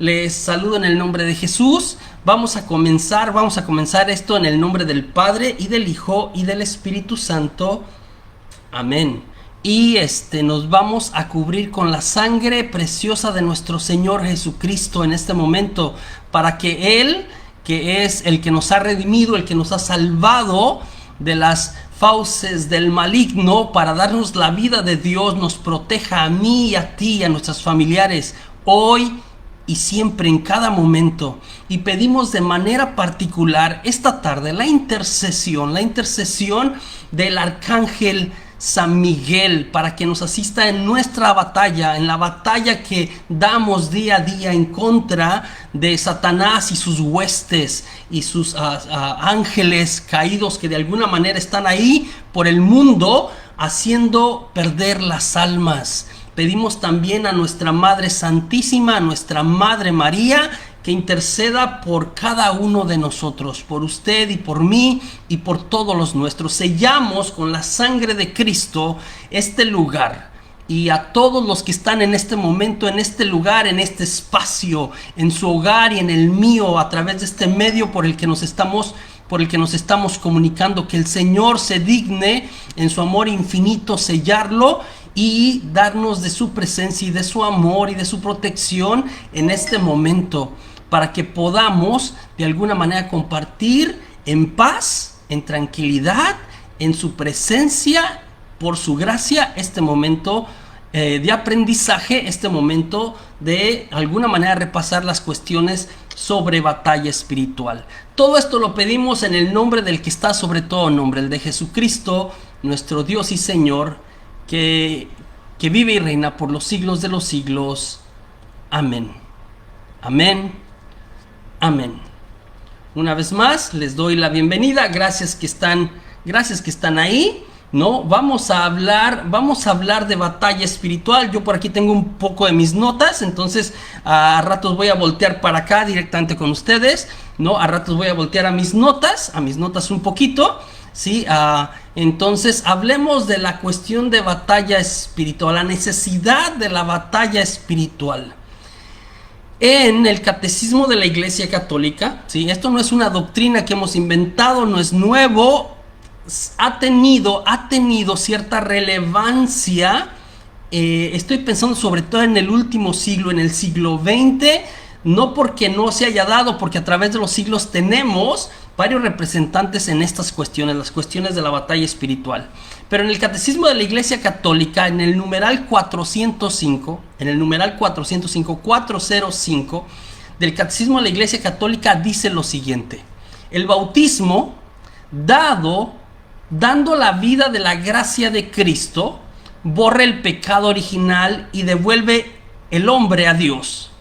Les saludo en el nombre de Jesús. Vamos a comenzar esto en el nombre del Padre y del Hijo y del Espíritu Santo. Amén. Y nos vamos a cubrir con la sangre preciosa de nuestro Señor Jesucristo en este momento, para que Él, que es el que nos ha redimido, el que nos ha salvado de las fauces del maligno, para darnos la vida de Dios, nos proteja a mí y a ti y a nuestros familiares hoy y siempre, en cada momento. Y pedimos de manera particular esta tarde la intercesión del Arcángel San Miguel, para que nos asista en nuestra batalla, en la batalla que damos día a día en contra de Satanás y sus huestes y sus ángeles caídos que de alguna manera están ahí por el mundo haciendo perder las almas. Pedimos también a nuestra Madre Santísima, a nuestra Madre María, que interceda por cada uno de nosotros, por usted y por mí y por todos los nuestros. Sellamos con la sangre de Cristo este lugar, y a todos los que están en este momento, en este lugar, en este espacio, en su hogar y en el mío, a través de este medio por el que nos estamos comunicando, que el Señor se digne en su amor infinito sellarlo y darnos de su presencia y de su amor y de su protección en este momento, para que podamos de alguna manera compartir en paz, en tranquilidad, en su presencia, por su gracia, este momento de aprendizaje, este momento de alguna manera repasar las cuestiones sobre batalla espiritual. Todo esto lo pedimos en el nombre del que está sobre todo nombre, el de Jesucristo, nuestro Dios y Señor, que vive y reina por los siglos de los siglos. Amén. Amén. Amén. Una vez más les doy la bienvenida. Gracias que están ahí. No, vamos a hablar de batalla espiritual. Yo por aquí tengo un poco de mis notas, entonces a ratos voy a voltear para acá directamente con ustedes. No, a ratos voy a voltear a mis notas un poquito. Sí, entonces hablemos de la cuestión de batalla espiritual, la necesidad de la batalla espiritual. En el Catecismo de la Iglesia Católica, ¿sí? Esto no es una doctrina que hemos inventado, no es nuevo, ha tenido cierta relevancia. Estoy pensando sobre todo en el último siglo, en el siglo XX, no porque no se haya dado, porque a través de los siglos tenemos varios representantes en estas cuestiones, las cuestiones de la batalla espiritual. Pero en el Catecismo de la Iglesia Católica, en el numeral 405, 405 del Catecismo de la Iglesia Católica, dice lo siguiente: el bautismo, dando la vida de la gracia de Cristo, borra el pecado original y devuelve el hombre a Dios.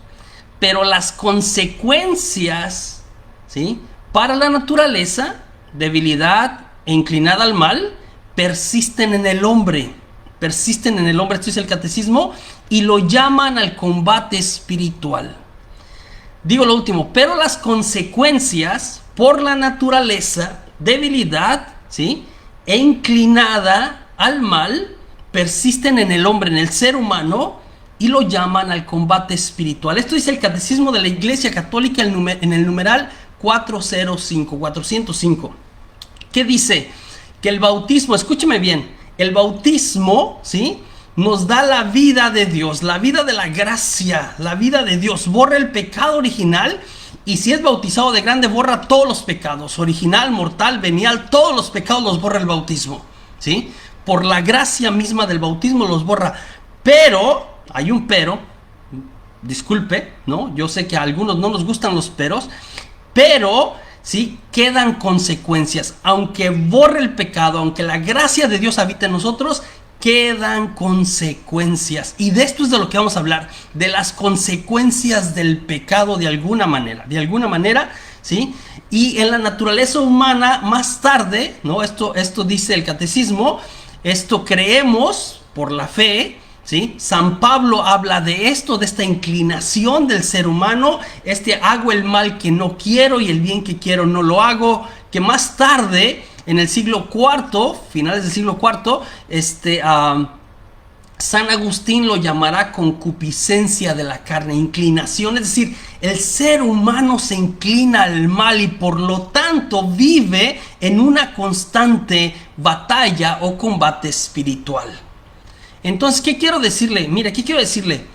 Pero las consecuencias, ¿sí?, para la naturaleza, debilidad e inclinada al mal, persisten en el hombre. Esto es el catecismo, y lo llaman al combate espiritual. Digo lo último, pero las consecuencias por la naturaleza, debilidad, ¿sí?, e inclinada al mal, persisten en el hombre, en el ser humano, y lo llaman al combate espiritual. Esto dice el Catecismo de la Iglesia Católica en el numeral 405. ¿Qué dice? Que el bautismo, escúcheme bien, el bautismo, ¿sí?, nos da la vida de Dios, la vida de la gracia, la vida de Dios, borra el pecado original, y si es bautizado de grande, borra todos los pecados, original, mortal, venial, todos los pecados los borra el bautismo, ¿sí? Por la gracia misma del bautismo los borra. Pero, hay un pero, disculpe, ¿no? Yo sé que a algunos no nos gustan los peros, pero sí quedan consecuencias. Aunque borre el pecado, aunque la gracia de Dios habite en nosotros, quedan consecuencias. Y de esto es de lo que vamos a hablar, de las consecuencias del pecado de alguna manera, ¿sí? Y en la naturaleza humana, más tarde, ¿no? Esto dice el catecismo, esto creemos por la fe, ¿sí? San Pablo habla de esto, de esta inclinación del ser humano, hago el mal que no quiero y el bien que quiero no lo hago, que más tarde, en el siglo IV, finales del siglo IV, San Agustín lo llamará concupiscencia de la carne, inclinación, es decir, el ser humano se inclina al mal y por lo tanto vive en una constante batalla o combate espiritual. Entonces, ¿qué quiero decirle? Mira, ¿qué quiero decirle?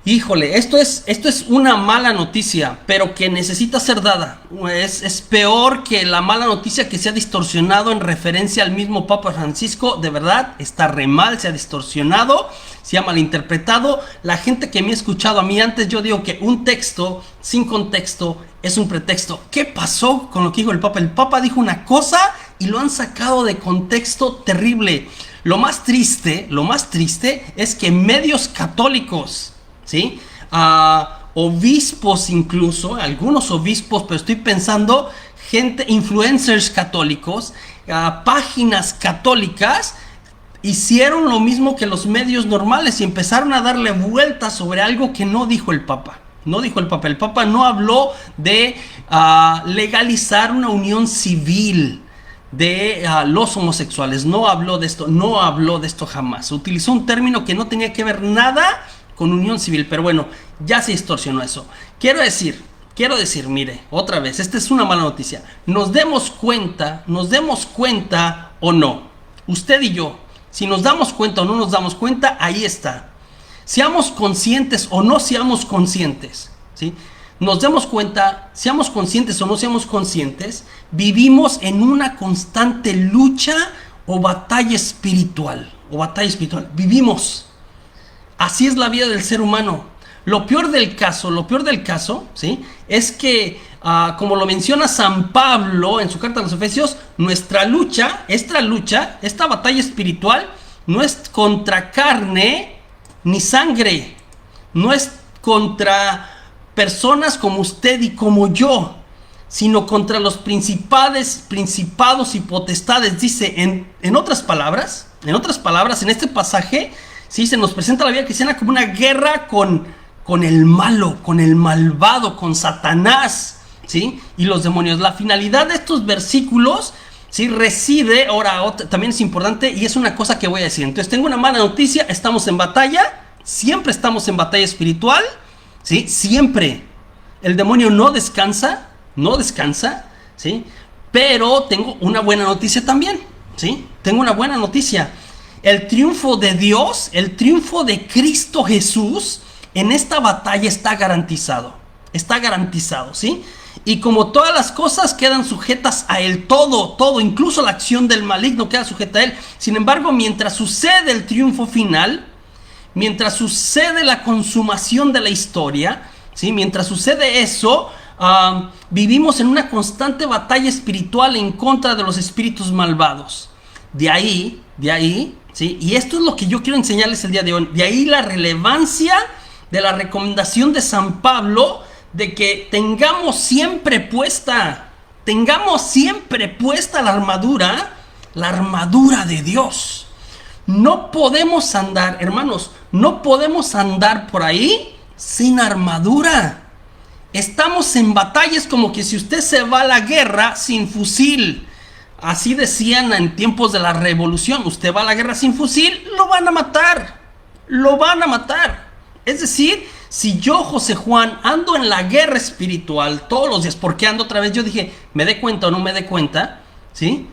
Híjole, esto es una mala noticia, pero que necesita ser dada. Es peor que la mala noticia que se ha distorsionado en referencia al mismo Papa Francisco. De verdad, está re mal, se ha distorsionado, se ha malinterpretado. La gente que me ha escuchado a mí antes, yo digo que un texto sin contexto es un pretexto. ¿Qué pasó con lo que dijo el Papa? El Papa dijo una cosa y lo han sacado de contexto terrible. Lo más triste es que medios católicos, ¿sí? Obispos incluso, algunos obispos, pero estoy pensando gente, influencers católicos, páginas católicas, hicieron lo mismo que los medios normales y empezaron a darle vueltas sobre algo que no dijo el Papa. No dijo el Papa. El Papa no habló de legalizar una unión civil de los homosexuales. No habló de esto jamás. Utilizó un término que no tenía que ver nada con unión civil, pero bueno, ya se distorsionó eso. Quiero decir, mire, otra vez, esta es una mala noticia. Nos demos cuenta o no, usted y yo, si nos damos cuenta o no nos damos cuenta, ahí está. Seamos conscientes o no seamos conscientes, ¿sí? Nos demos cuenta, seamos conscientes o no seamos conscientes, vivimos en una constante lucha o batalla espiritual, vivimos. Así es la vida del ser humano. Lo peor del caso, ¿sí? Es que, como lo menciona San Pablo en su carta a los Efesios, esta batalla espiritual, no es contra carne ni sangre, no es contra personas como usted y como yo, sino contra los principados y potestades. Dice, en otras palabras, en este pasaje, sí, se nos presenta la vida cristiana como una guerra con el malo, con el malvado, con Satanás, ¿sí? Y los demonios. La finalidad de estos versículos, ¿sí? Reside, ahora también es importante y es una cosa que voy a decir. Entonces tengo una mala noticia, estamos en batalla, siempre estamos en batalla espiritual, ¿sí? Siempre. El demonio no descansa, ¿sí? Pero tengo una buena noticia también, ¿sí? Tengo una buena noticia. El triunfo de Dios, el triunfo de Cristo Jesús en esta batalla está garantizado, ¿sí? Y como todas las cosas quedan sujetas a Él, todo, incluso la acción del maligno queda sujeta a Él. Sin embargo, mientras sucede el triunfo final, mientras sucede la consumación de la historia, ¿sí? Mientras sucede eso, vivimos en una constante batalla espiritual en contra de los espíritus malvados. De ahí, ¿sí? Y esto es lo que yo quiero enseñarles el día de hoy. De ahí la relevancia de la recomendación de San Pablo de que tengamos siempre puesta la armadura de Dios. No podemos andar, hermanos, por ahí sin armadura. Estamos en batallas como que si usted se va a la guerra sin fusil. Así decían en tiempos de la revolución, usted va a la guerra sin fusil, lo van a matar. Es decir, si yo, José Juan, ando en la guerra espiritual todos los días, porque ando otra vez, yo dije, me dé cuenta o no me dé cuenta, ¿sí?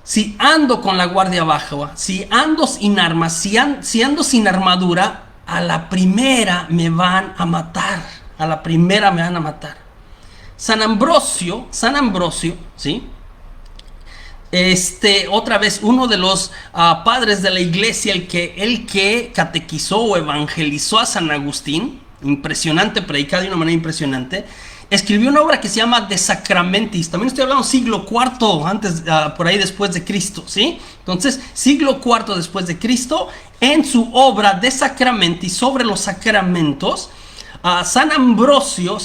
Si ando con la guardia baja, si ando sin armas, si ando sin armadura, a la primera me van a matar. San Ambrosio, ¿sí? Otra vez, uno de los padres de la iglesia, el que catequizó o evangelizó a San Agustín, impresionante, predicado de una manera impresionante, escribió una obra que se llama De Sacramentis. También estoy hablando siglo IV, por ahí después de Cristo, ¿sí? Entonces, siglo IV después de Cristo, en su obra De Sacramentis, sobre los sacramentos, San Ambrosio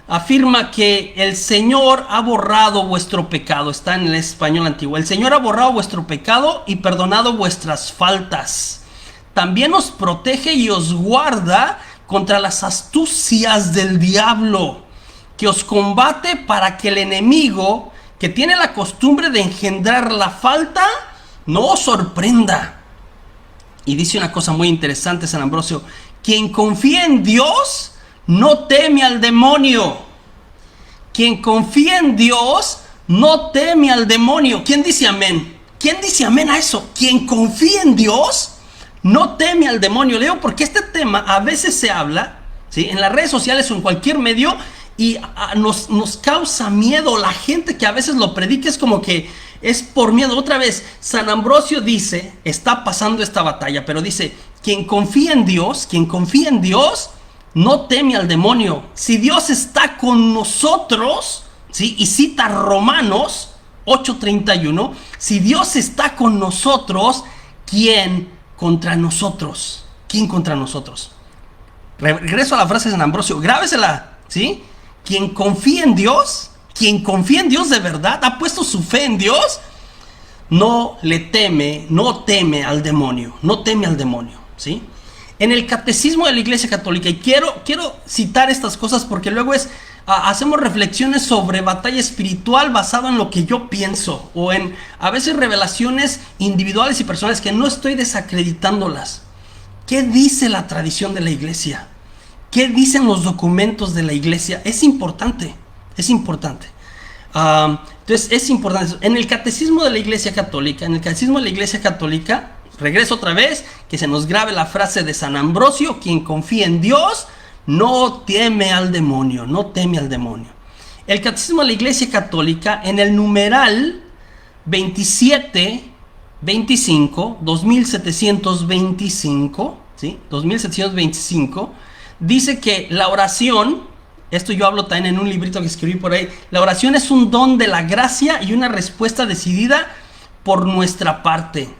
afirma que el Señor ha borrado vuestro pecado. Está en el español antiguo. El Señor ha borrado vuestro pecado y perdonado vuestras faltas. También os protege y os guarda contra las astucias del diablo, que os combate para que el enemigo, que tiene la costumbre de engendrar la falta, no os sorprenda. Y dice una cosa muy interesante San Ambrosio: quien confía en Dios no teme al demonio. Quien confía en Dios no teme al demonio. ¿Quién dice amén? ¿Quién dice amén a eso? Quien confía en Dios no teme al demonio. Leo porque este tema a veces se habla, ¿sí?, en las redes sociales o en cualquier medio, y nos causa miedo. La gente que a veces lo predica es como que es por miedo. Otra vez, San Ambrosio dice, está pasando esta batalla, pero dice, quien confía en Dios no teme al demonio. Si Dios está con nosotros, ¿sí?, y cita Romanos 8:31, si Dios está con nosotros, ¿quién contra nosotros? ¿Quién contra nosotros? Regreso a la frase de San Ambrosio, grábesela, ¿sí? Quien confía en Dios de verdad, ha puesto su fe en Dios, no teme al demonio, ¿sí? En el catecismo de la Iglesia Católica, y quiero citar estas cosas porque luego hacemos reflexiones sobre batalla espiritual basado en lo que yo pienso, o en a veces revelaciones individuales y personales que no estoy desacreditándolas. ¿Qué dice la tradición de la Iglesia? ¿Qué dicen los documentos de la Iglesia? Es importante. Entonces es importante. En el catecismo de la Iglesia Católica, regreso otra vez, que se nos grabe la frase de San Ambrosio: quien confía en Dios no teme al demonio. El catecismo de la Iglesia Católica, en el numeral 2725, 2725, ¿sí?, 2725, dice que la oración, esto yo hablo también en un librito que escribí por ahí, la oración es un don de la gracia y una respuesta decidida por nuestra parte.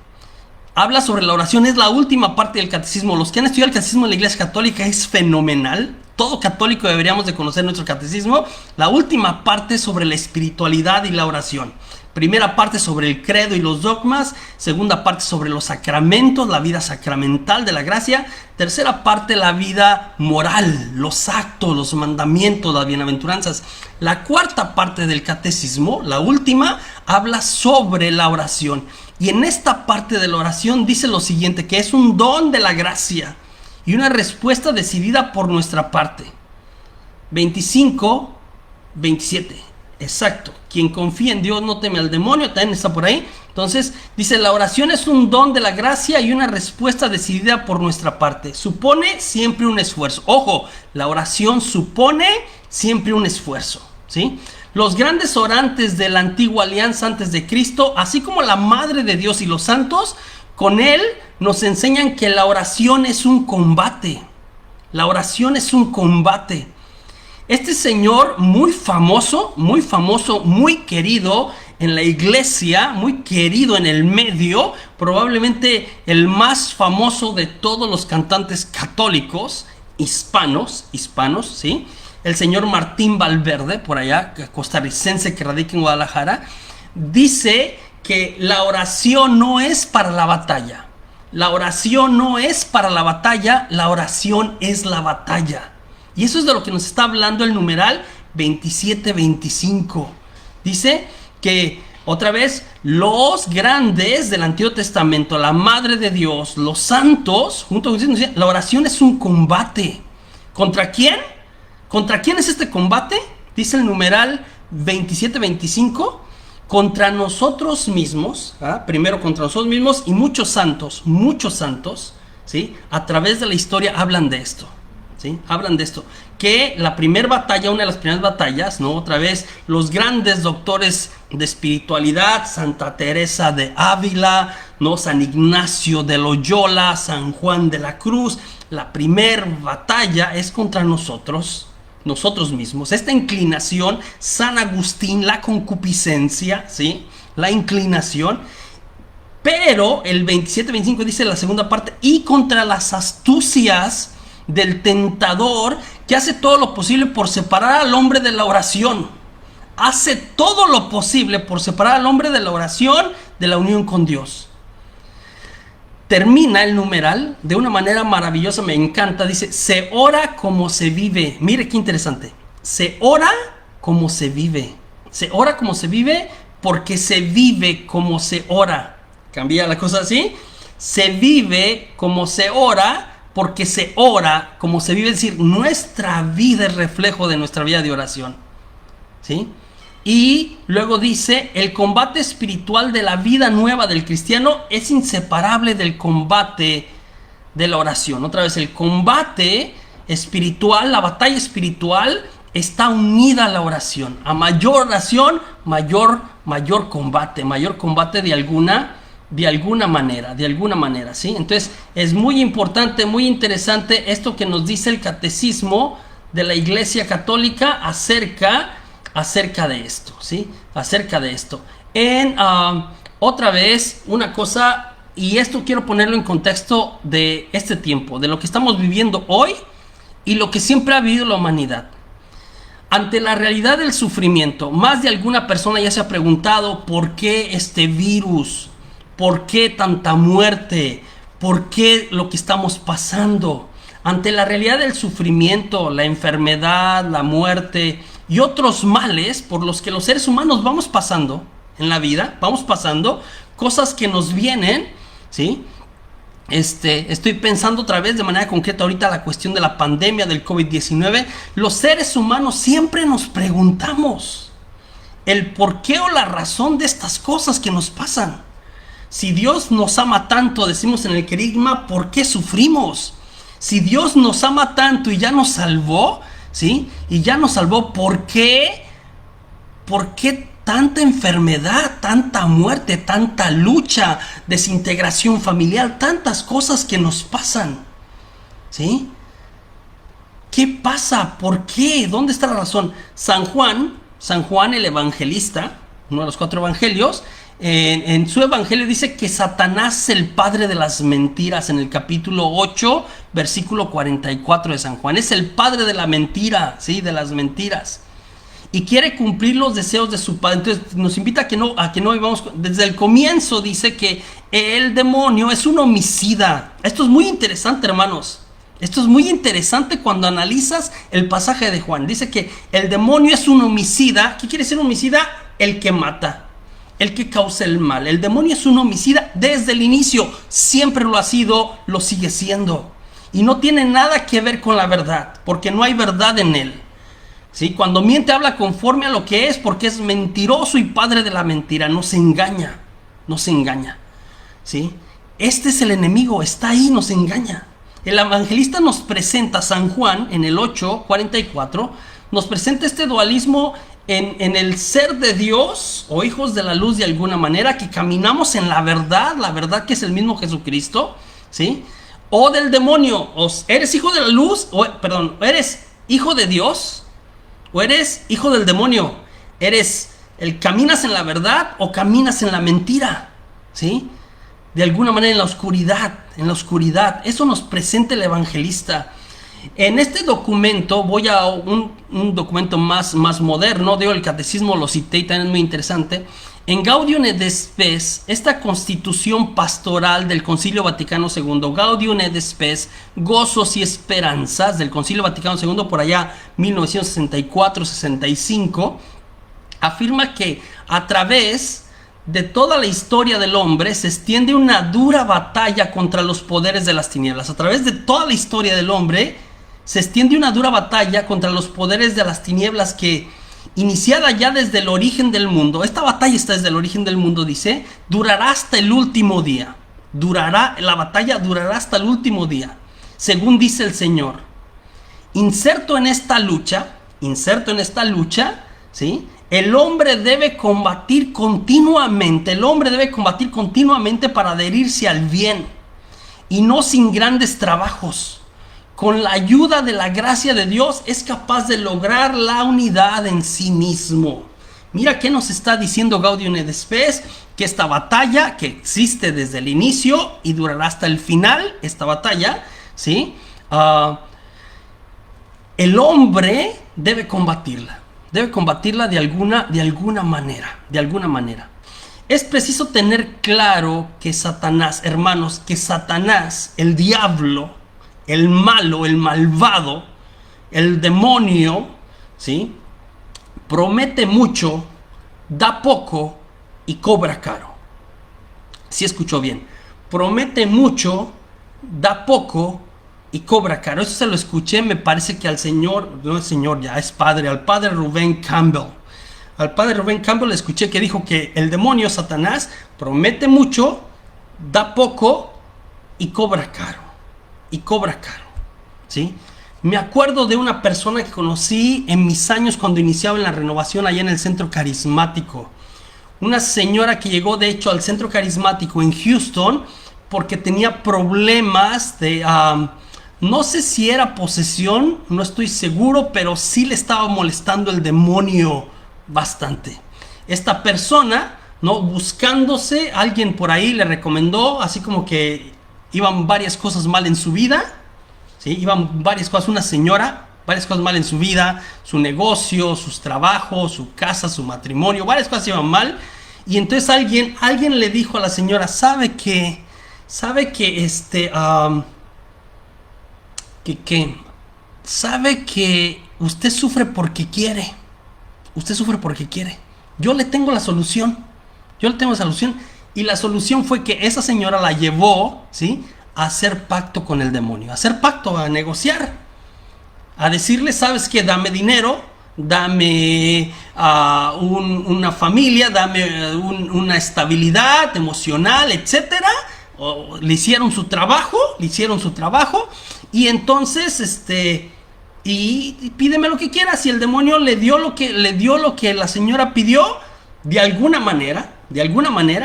Habla sobre la oración, es la última parte del catecismo. Los que han estudiado el catecismo de la Iglesia Católica es fenomenal. Todo católico deberíamos de conocer nuestro catecismo. La última parte sobre la espiritualidad y la oración. Primera parte sobre el credo y los dogmas. Segunda parte sobre los sacramentos, la vida sacramental de la gracia. Tercera parte, la vida moral, los actos, los mandamientos, las bienaventuranzas. La cuarta parte del catecismo, la última, habla sobre la oración. Y en esta parte de la oración dice lo siguiente, que es un don de la gracia y una respuesta decidida por nuestra parte. 25, 27. Exacto. Quien confía en Dios no teme al demonio. También está por ahí. Entonces dice, la oración es un don de la gracia y una respuesta decidida por nuestra parte. Supone siempre un esfuerzo. Ojo, la oración supone siempre un esfuerzo, ¿sí? Los grandes orantes de la antigua alianza antes de Cristo, así como la Madre de Dios y los santos, con él nos enseñan que la oración es un combate. La oración es un combate. Este señor muy famoso, muy querido en la iglesia, muy querido en el medio, probablemente el más famoso de todos los cantantes católicos hispanos, ¿sí? El señor Martín Valverde, por allá, costarricense que radica en Guadalajara, dice que la oración no es para la batalla. La oración no es para la batalla, la oración es la batalla. Y eso es de lo que nos está hablando el numeral 2725. Dice que, otra vez, los grandes del Antiguo Testamento, la Madre de Dios, los santos, junto con Jesús, la oración es un combate. ¿Contra quién? ¿Contra quién es este combate? Dice el numeral 2725. Contra nosotros mismos, primero contra nosotros mismos, y muchos santos, ¿sí?, a través de la historia hablan de esto. ¿Sí? Hablan de esto, que la primera batalla, una de las primeras batallas, ¿no? Otra vez, los grandes doctores de espiritualidad, Santa Teresa de Ávila, ¿no?, San Ignacio de Loyola, San Juan de la Cruz, la primera batalla es contra nosotros mismos. Esta inclinación, San Agustín, la concupiscencia, ¿sí?, la inclinación. Pero el 27-25 dice la segunda parte, y contra las astucias del tentador, que hace todo lo posible por separar al hombre de la oración. Hace todo lo posible por separar al hombre de la oración, de la unión con Dios. Termina el numeral de una manera maravillosa, me encanta. Dice, se ora como se vive. Mire qué interesante. Se ora como se vive. Se ora como se vive porque se vive como se ora. Cambia la cosa así. se vive como se ora, porque se ora como se vive. Es decir, nuestra vida es reflejo de nuestra vida de oración, ¿sí? Y luego dice, el combate espiritual de la vida nueva del cristiano es inseparable del combate de la oración. Otra vez, el combate espiritual, la batalla espiritual está unida a la oración. A mayor oración, mayor combate de alguna manera, ¿sí? Entonces, es muy importante, muy interesante esto que nos dice el catecismo de la Iglesia Católica acerca de esto, ¿sí? Acerca de esto. Otra vez, una cosa, y esto quiero ponerlo en contexto de este tiempo, de lo que estamos viviendo hoy y lo que siempre ha vivido la humanidad. Ante la realidad del sufrimiento, más de alguna persona ya se ha preguntado por qué este virus, por qué tanta muerte, por qué lo que estamos pasando. Ante la realidad del sufrimiento, la enfermedad, la muerte y otros males por los que los seres humanos vamos pasando en la vida, vamos pasando cosas que nos vienen, ¿sí? Estoy pensando otra vez de manera concreta ahorita la cuestión de la pandemia del COVID-19. Los seres humanos siempre nos preguntamos el por qué o la razón de estas cosas que nos pasan. Si Dios nos ama tanto, decimos en el querigma, ¿por qué sufrimos? Si Dios nos ama tanto y ya nos salvó, ¿sí? Y ya nos salvó, ¿por qué? ¿Por qué tanta enfermedad, tanta muerte, tanta lucha, desintegración familiar, tantas cosas que nos pasan? ¿Sí? ¿Qué pasa? ¿Por qué? ¿Dónde está la razón? San Juan el evangelista, uno de los 4 evangelios, en su evangelio dice que Satanás es el padre de las mentiras. En el capítulo 8, versículo 44 de San Juan, es el padre de la mentira, ¿sí? De las mentiras. Y quiere cumplir los deseos de su padre. Entonces nos invita a que no vivamos. Desde el comienzo dice que el demonio es un homicida. Esto es muy interesante, hermanos. Esto es muy interesante cuando analizas el pasaje de Juan. Dice que el demonio es un homicida. ¿Qué quiere decir homicida? El que mata, el que causa el mal. El demonio es un homicida desde el inicio. Siempre lo ha sido, lo sigue siendo. Y no tiene nada que ver con la verdad, porque no hay verdad en él. ¿Sí? Cuando miente habla conforme a lo que es, porque es mentiroso y padre de la mentira. No se engaña. ¿Sí? Este es el enemigo, está ahí, nos engaña. El evangelista nos presenta, San Juan, en el 8:44, nos presenta este dualismo en el ser de Dios o hijos de la luz de alguna manera, que caminamos en la verdad que es el mismo Jesucristo, ¿sí? O del demonio, o eres hijo de la luz, eres hijo de Dios, o eres hijo del demonio. Caminas en la verdad o caminas en la mentira, ¿sí? De alguna manera en la oscuridad. Eso nos presenta el evangelista. En este documento, voy a un documento más moderno, el catecismo lo cité y también es muy interesante. En Gaudium et Spes, esta constitución pastoral del Concilio Vaticano II, Gaudium et Spes, gozos y esperanzas del Concilio Vaticano II, por allá 1964-65, afirma que a través de toda la historia del hombre se extiende una dura batalla contra los poderes de las tinieblas. A través de toda la historia del hombre se extiende una dura batalla contra los poderes de las tinieblas que, iniciada ya desde el origen del mundo, esta batalla está desde el origen del mundo, dice, durará hasta el último día. La batalla durará hasta el último día, según dice el Señor. Inserto en esta lucha, ¿sí? El hombre debe combatir continuamente para adherirse al bien, y no sin grandes trabajos. Con la ayuda de la gracia de Dios es capaz de lograr la unidad en sí mismo. Mira qué nos está diciendo Gaudium et Spes, que esta batalla que existe desde el inicio y durará hasta el final, esta batalla, ¿sí? El hombre debe combatirla de alguna manera. Es preciso tener claro que Satanás, hermanos, el diablo, el malo, el malvado, el demonio, ¿sí? Promete mucho, da poco y cobra caro. ¿Sí escuchó bien? promete mucho, da poco y cobra caro. Eso se lo escuché, me parece que al señor, no el señor, ya es padre, al padre Rubén Campbell. Al padre Rubén Campbell le escuché que dijo que el demonio Satanás promete mucho, da poco y cobra caro. Y cobra caro, ¿sí? Me acuerdo de una persona que conocí en mis años cuando iniciaba en la renovación allá en el centro carismático. Una señora que llegó de hecho al centro carismático en Houston porque tenía problemas de... no sé si era posesión, no estoy seguro, pero sí le estaba molestando el demonio bastante. Esta persona, ¿no? Buscándose, alguien por ahí le recomendó, así como que iban varias cosas mal en su vida, ¿sí? Iban varias cosas, una señora, varias cosas mal en su vida, su negocio, sus trabajos, su casa, su matrimonio, varias cosas iban mal. Y entonces alguien le dijo a la señora, ¿sabe que sabe que usted sufre porque quiere? Usted sufre porque quiere. Yo le tengo la solución. Yo le tengo la solución. Y la solución fue que esa señora la llevó, ¿sí?, a hacer pacto con el demonio. A hacer pacto, a negociar. A decirle, ¿sabes qué? Dame dinero, dame una familia, dame una estabilidad emocional, etcétera. Le hicieron su trabajo, y entonces y pídeme lo que quieras. Y el demonio le dio lo que la señora pidió, de alguna manera,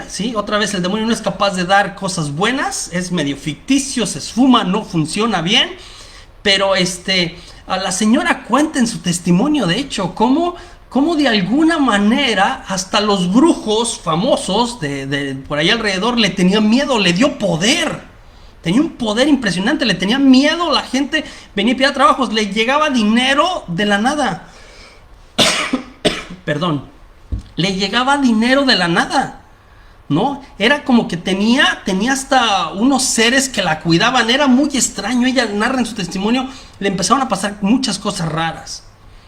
¿sí? Otra vez, el demonio no es capaz de dar cosas buenas, es medio ficticio, se esfuma, no funciona bien. Pero a la señora cuenta en su testimonio, de hecho, cómo de alguna manera hasta los brujos famosos de por ahí alrededor le tenían miedo, le dio poder. Tenía un poder impresionante, le tenían miedo, la gente venía a pedir trabajos, le llegaba dinero de la nada. Perdón, le llegaba dinero de la nada, ¿no? Era como que tenía hasta unos seres que la cuidaban, era muy extraño. Ella narra en su testimonio, le empezaron a pasar muchas cosas raras,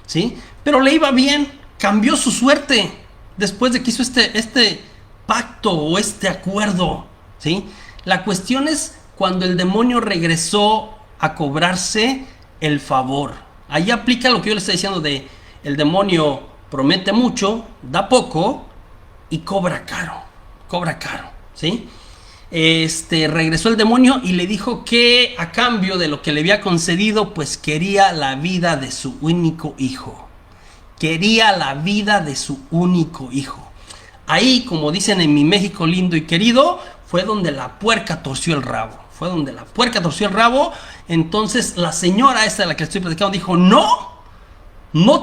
¿sí? Pero le iba bien, cambió su suerte después de que hizo este pacto o este acuerdo, ¿sí? La cuestión es cuando el demonio regresó a cobrarse el favor. Ahí aplica lo que yo le estoy diciendo de el demonio promete mucho, da poco y cobra caro, ¿sí? Regresó el demonio y le dijo que a cambio de lo que le había concedido, pues quería la vida de su único hijo. Quería la vida de su único hijo. Ahí, como dicen en mi México lindo y querido, fue donde la puerca torció el rabo. Entonces la señora esta de la que estoy platicando dijo, no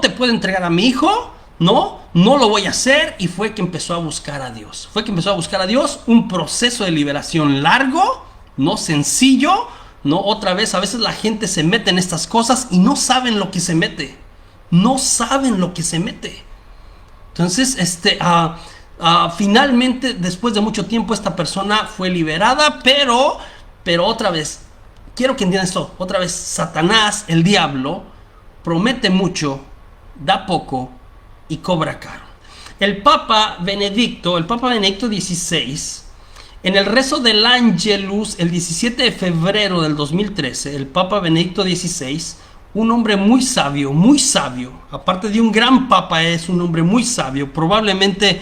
te puedo entregar a mi hijo, no lo voy a hacer. Y fue que empezó a buscar a Dios. Un proceso de liberación largo, no sencillo, no. Otra vez, a veces la gente se mete en estas cosas y no saben lo que se mete. Entonces, finalmente, después de mucho tiempo, esta persona fue liberada, pero otra vez, quiero que entiendan esto, otra vez, Satanás, el diablo, promete mucho, da poco y cobra caro. El Papa Benedicto XVI, en el rezo del Ángelus, el 17 de febrero del 2013, el Papa Benedicto XVI, un hombre muy sabio, aparte de un gran papa, es un hombre muy sabio, probablemente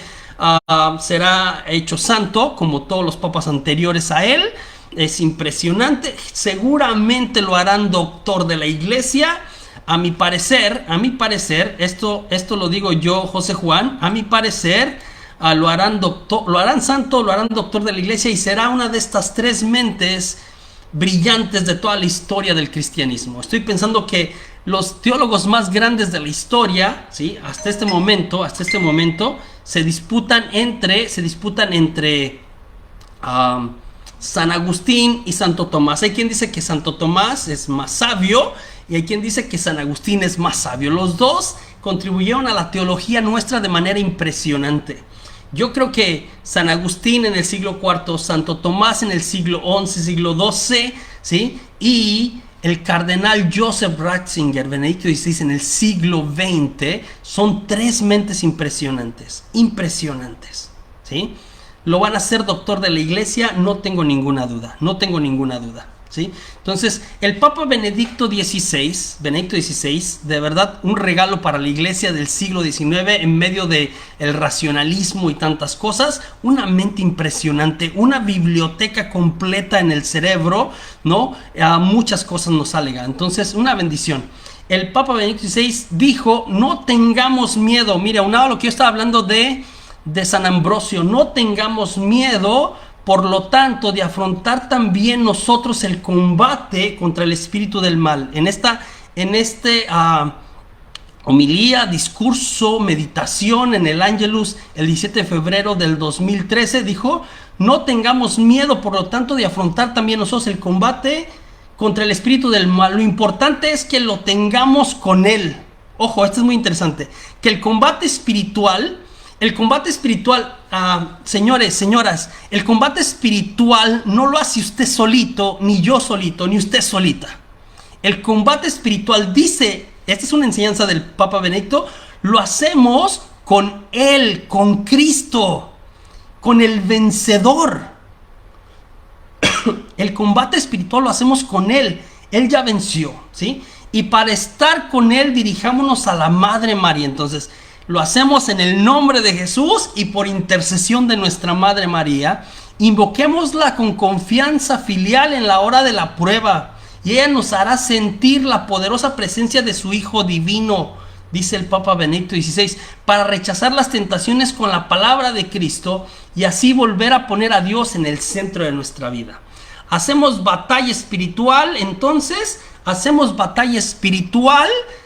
será hecho santo como todos los papas anteriores a él. Es impresionante, seguramente lo harán doctor de la iglesia. A mi parecer, esto lo digo yo, José Juan, a mi parecer lo harán santo, lo harán doctor de la iglesia, y será una de estas tres mentes brillantes de toda la historia del cristianismo. Estoy pensando que los teólogos más grandes de la historia, ¿sí?, hasta este momento, se disputan entre San Agustín y Santo Tomás. Hay quien dice que Santo Tomás es más sabio y hay quien dice que San Agustín es más sabio. Los dos contribuyeron a la teología nuestra de manera impresionante. Yo creo que San Agustín en el siglo IV, Santo Tomás en el siglo XI, siglo XII, ¿sí?, y el cardenal Joseph Ratzinger, Benedicto XVI, en el siglo XX, son tres mentes impresionantes, ¿sí? lo van a hacer doctor de la iglesia, no tengo ninguna duda, no tengo ninguna duda. ¿Sí? Entonces, el Papa Benedicto XVI, de verdad, un regalo para la iglesia del siglo XIX, en medio del racionalismo y tantas cosas, una mente impresionante, una biblioteca completa en el cerebro, ¿no? Muchas cosas nos alega. Entonces, una bendición. El Papa Benedicto XVI dijo, no tengamos miedo. Mira, aunado a lo que yo estaba hablando de San Ambrosio, no tengamos miedo, por lo tanto, de afrontar también nosotros el combate contra el espíritu del mal. En este homilía, discurso, meditación en el Ángelus el 17 de febrero del 2013 dijo, no tengamos miedo, por lo tanto, de afrontar también nosotros el combate contra el espíritu del mal. Lo importante es que lo tengamos con él. Ojo, esto es muy interesante. Que el combate espiritual, señores, señoras, el combate espiritual no lo hace usted solito, ni yo solito, ni usted solita. El combate espiritual, dice, esta es una enseñanza del Papa Benedicto, lo hacemos con él, con Cristo, con el vencedor. El combate espiritual lo hacemos con él ya venció, ¿sí? Y para estar con él dirijámonos a la Madre María. Entonces, lo hacemos en el nombre de Jesús y por intercesión de nuestra Madre María. Invoquémosla con confianza filial en la hora de la prueba, y ella nos hará sentir la poderosa presencia de su Hijo Divino, dice el Papa Benedicto XVI, para rechazar las tentaciones con la palabra de Cristo y así volver a poner a Dios en el centro de nuestra vida. Hacemos batalla espiritual, entonces,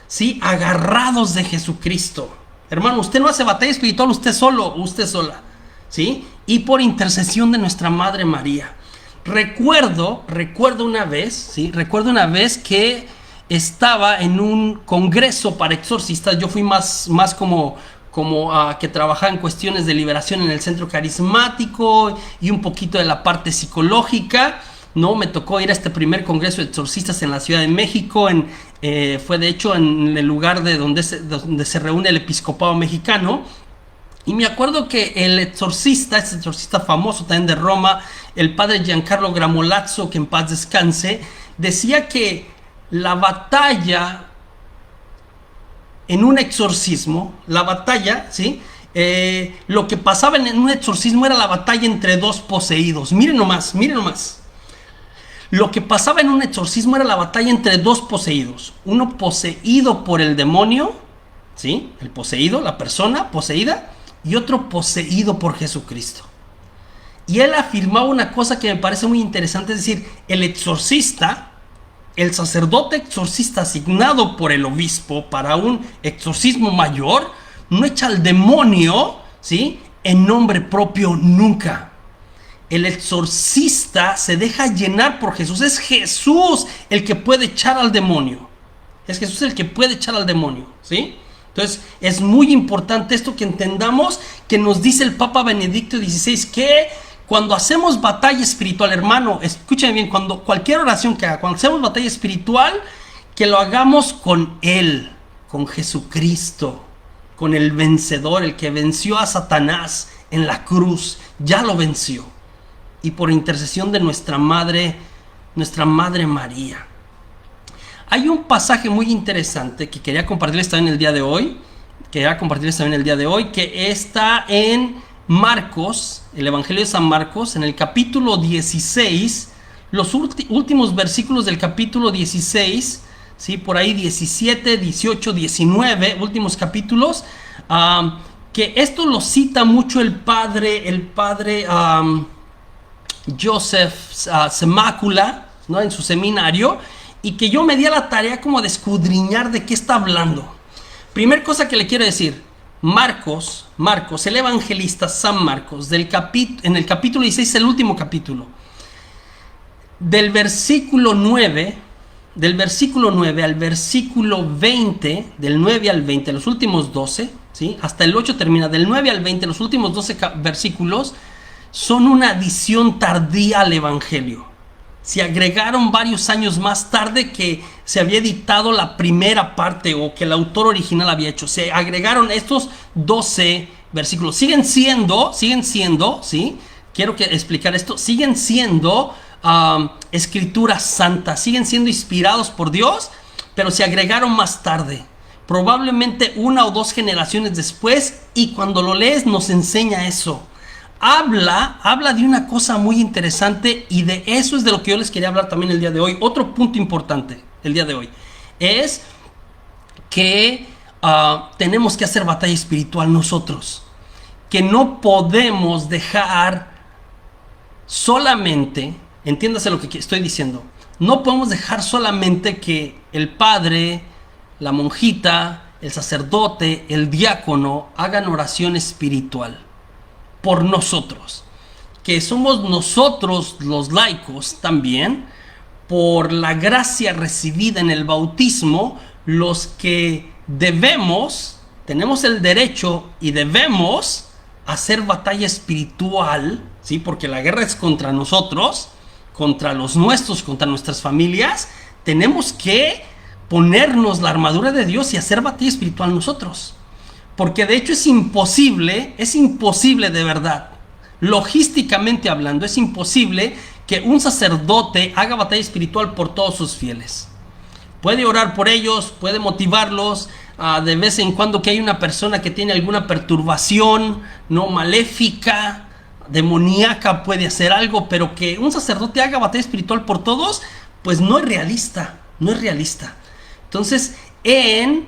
¿sí? Agarrados de Jesucristo. Hermano, usted no hace batalla espiritual usted solo o usted sola, ¿sí? Y por intercesión de nuestra Madre María. Recuerdo una vez que estaba en un congreso para exorcistas. Yo fui más como que trabajaba en cuestiones de liberación en el centro carismático y un poquito de la parte psicológica, ¿no? Me tocó ir a este primer congreso de exorcistas en la Ciudad de México, fue de hecho en el lugar donde se reúne el episcopado mexicano. Y me acuerdo que el exorcista, este exorcista famoso también de Roma, el padre Giancarlo Gramolazzo, que en paz descanse, decía que la batalla en un exorcismo, ¿sí? Lo que pasaba en un exorcismo era la batalla entre dos poseídos. Miren nomás. Lo que pasaba en un exorcismo era la batalla entre dos poseídos. Uno poseído por el demonio, ¿sí? El poseído, la persona poseída, y otro poseído por Jesucristo. Y él afirmaba una cosa que me parece muy interesante, es decir, el exorcista, el sacerdote exorcista asignado por el obispo para un exorcismo mayor, no echa al demonio, ¿sí? En nombre propio nunca. El exorcista se deja llenar por Jesús. Es Jesús el que puede echar al demonio. Es Jesús el que puede echar al demonio, ¿sí? Entonces, es muy importante esto que entendamos, que nos dice el Papa Benedicto XVI, que cuando hacemos batalla espiritual, hermano, escúchame bien, cualquier oración que haga, cuando hacemos batalla espiritual, que lo hagamos con Él, con Jesucristo, con el vencedor, el que venció a Satanás en la cruz, ya lo venció. Y por intercesión de nuestra Madre María. Hay un pasaje muy interesante que quería compartirles también el día de hoy, que está en Marcos, el Evangelio de San Marcos, en el capítulo 16, los últimos versículos del capítulo 16, ¿sí? Por ahí 17, 18, 19, últimos capítulos, que esto lo cita mucho el padre Joseph Semácula, ¿no? En su seminario, y que yo me di a la tarea como de escudriñar de qué está hablando. Primer cosa que le quiero decir, Marcos, el evangelista San Marcos, en el capítulo 16, el último capítulo, del versículo 9 al versículo 20, del 9 al 20, los últimos 12, ¿sí? Hasta el 8 termina, del 9 al 20, los últimos 12 versículos, son una adición tardía al Evangelio. Se agregaron varios años más tarde que se había editado la primera parte o que el autor original había hecho. Se agregaron estos 12 versículos. Siguen siendo, ¿sí? quiero explicar esto, siguen siendo escrituras santas, siguen siendo inspirados por Dios, pero se agregaron más tarde, probablemente 1 o 2 generaciones después, y cuando lo lees nos enseña eso. Habla de una cosa muy interesante, y de eso es de lo que yo les quería hablar también el día de hoy. Otro punto importante el día de hoy es que tenemos que hacer batalla espiritual nosotros, que no podemos dejar solamente, entiéndase lo que estoy diciendo, no podemos dejar solamente que el padre, la monjita, el sacerdote, el diácono hagan oración espiritual por nosotros, que somos nosotros los laicos también, por la gracia recibida en el bautismo, los que tenemos el derecho y debemos hacer batalla espiritual, ¿sí? Porque la guerra es contra nosotros, contra los nuestros, contra nuestras familias. Tenemos que ponernos la armadura de Dios y hacer batalla espiritual nosotros. Porque de hecho es imposible de verdad, logísticamente hablando, es imposible que un sacerdote haga batalla espiritual por todos sus fieles. Puede orar por ellos, puede motivarlos, de vez en cuando que hay una persona que tiene alguna perturbación no maléfica, demoníaca, puede hacer algo, pero que un sacerdote haga batalla espiritual por todos, pues no es realista, no es realista. Entonces, en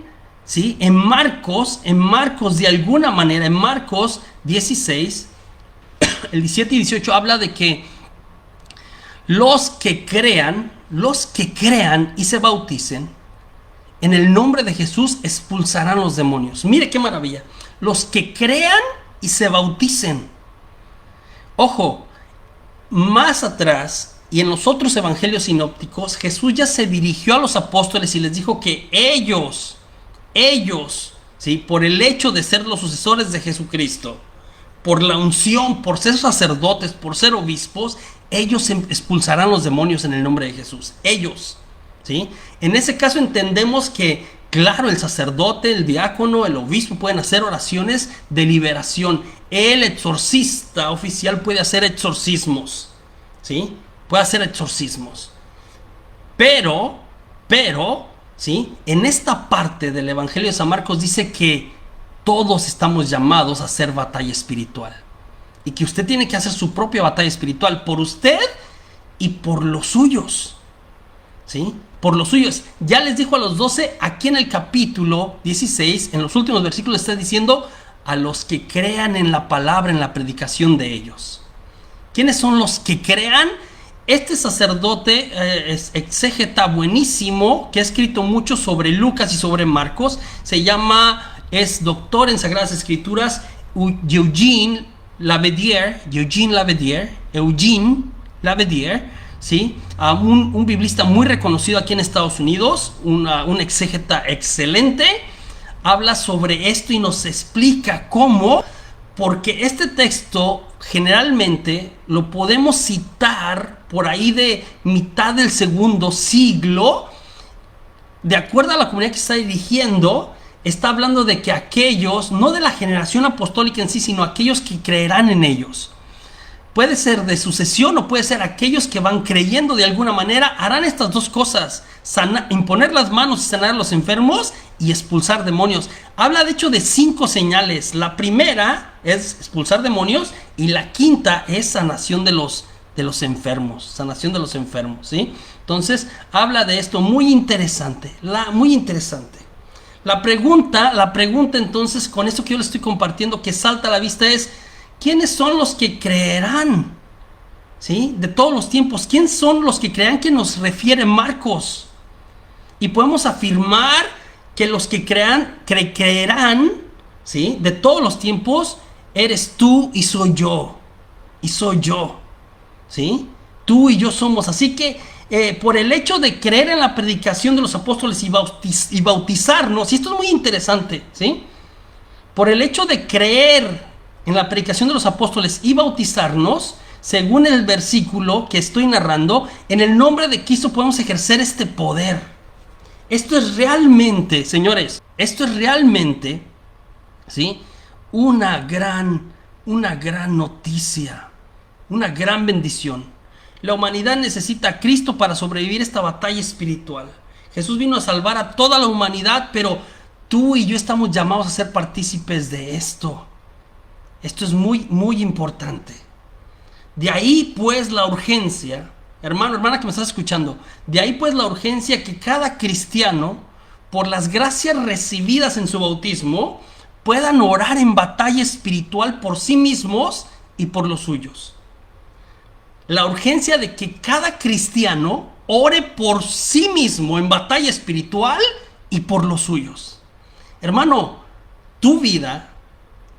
Marcos de alguna manera, en Marcos 16, el 17 y 18 habla de que los que crean y se bauticen en el nombre de Jesús expulsarán los demonios. Mire qué maravilla. Los que crean y se bauticen. Ojo, más atrás y en los otros evangelios sinópticos, Jesús ya se dirigió a los apóstoles y les dijo que ellos, ¿sí? Por el hecho de ser los sucesores de Jesucristo, por la unción, por ser sacerdotes, por ser obispos, ellos expulsarán los demonios en el nombre de Jesús. Ellos, ¿sí? En ese caso entendemos que, claro, el sacerdote, el diácono, el obispo pueden hacer oraciones de liberación. El exorcista oficial puede hacer exorcismos, ¿sí? Puede hacer exorcismos. Pero, ¿sí? En esta parte del Evangelio de San Marcos dice que todos estamos llamados a hacer batalla espiritual. Y que usted tiene que hacer su propia batalla espiritual por usted y por los suyos, ¿sí? Por los suyos. Ya les dijo a los 12, aquí en el capítulo 16, en los últimos versículos está diciendo a los que crean en la palabra, en la predicación de ellos. ¿Quiénes son los que crean? Este sacerdote exégeta buenísimo, que ha escrito mucho sobre Lucas y sobre Marcos, es doctor en Sagradas Escrituras, Eugene Lavedier, ¿sí? Un biblista muy reconocido aquí en Estados Unidos, un exégeta excelente, habla sobre esto y nos explica cómo, porque este texto generalmente lo podemos citar por ahí de mitad del segundo siglo, de acuerdo a la comunidad que está dirigiendo. Está hablando de que aquellos, no de la generación apostólica en sí, sino aquellos que creerán en ellos. Puede ser de sucesión o puede ser aquellos que van creyendo de alguna manera, harán estas dos cosas: imponer las manos y sanar a los enfermos y expulsar demonios. Habla de hecho de 5 señales. La primera es expulsar demonios y la quinta es sanación de los enfermos. Sanación de los enfermos, ¿sí? Entonces habla de esto muy interesante, muy interesante. La pregunta entonces, con esto que yo les estoy compartiendo, que salta a la vista es: ¿quiénes son los que creerán? ¿Sí? De todos los tiempos, ¿quiénes son los que creerán, que nos refiere Marcos? Y podemos afirmar que los que creerán, ¿sí? De todos los tiempos, eres tú y soy yo. ¿Sí? Tú y yo somos. Así que por el hecho de creer en la predicación de los apóstoles y bautizarnos, y esto es muy interesante, ¿sí? Por el hecho de creer en la predicación de los apóstoles y bautizarnos, según el versículo que estoy narrando, en el nombre de Cristo podemos ejercer este poder. Esto es realmente, señores, ¿sí? Una gran noticia. una gran bendición. La humanidad necesita a Cristo para sobrevivir esta batalla espiritual. Jesús vino a salvar a toda la humanidad, pero tú y yo estamos llamados a ser partícipes de esto. Esto es muy, muy importante. De ahí pues la urgencia, hermano, hermana que me estás escuchando, de ahí pues la urgencia que cada cristiano, por las gracias recibidas en su bautismo, puedan orar en batalla espiritual por sí mismos y por los suyos. La urgencia de que cada cristiano ore por sí mismo en batalla espiritual y por los suyos. Hermano, tu vida,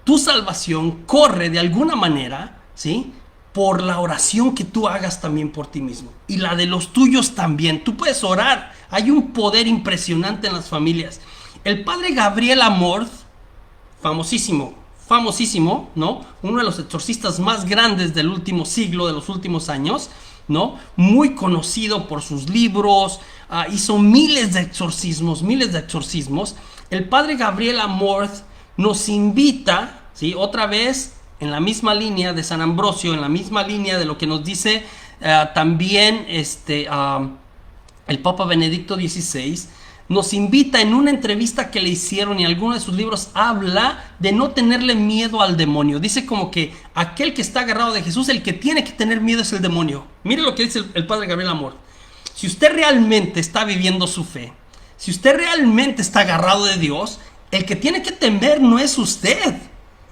tu salvación corre de alguna manera, ¿sí?, por la oración que tú hagas también por ti mismo. Y la de los tuyos también. Tú puedes orar. Hay un poder impresionante en las familias. El padre Gabriel Amorth, famosísimo, ¿no? Uno de los exorcistas más grandes del último siglo, de los últimos años, ¿no? Muy conocido por sus libros, hizo miles de exorcismos. El padre Gabriel Amorth nos invita, ¿sí?, otra vez en la misma línea de San Ambrosio, en la misma línea de lo que nos dice también el Papa Benedicto XVI, nos invita en una entrevista que le hicieron, y en alguno de sus libros habla de no tenerle miedo al demonio. Dice como que aquel que está agarrado de Jesús, el que tiene que tener miedo es el demonio. Mire lo que dice el padre Gabriel Amorth. Si usted realmente está viviendo su fe, si usted realmente está agarrado de Dios, el que tiene que temer no es usted.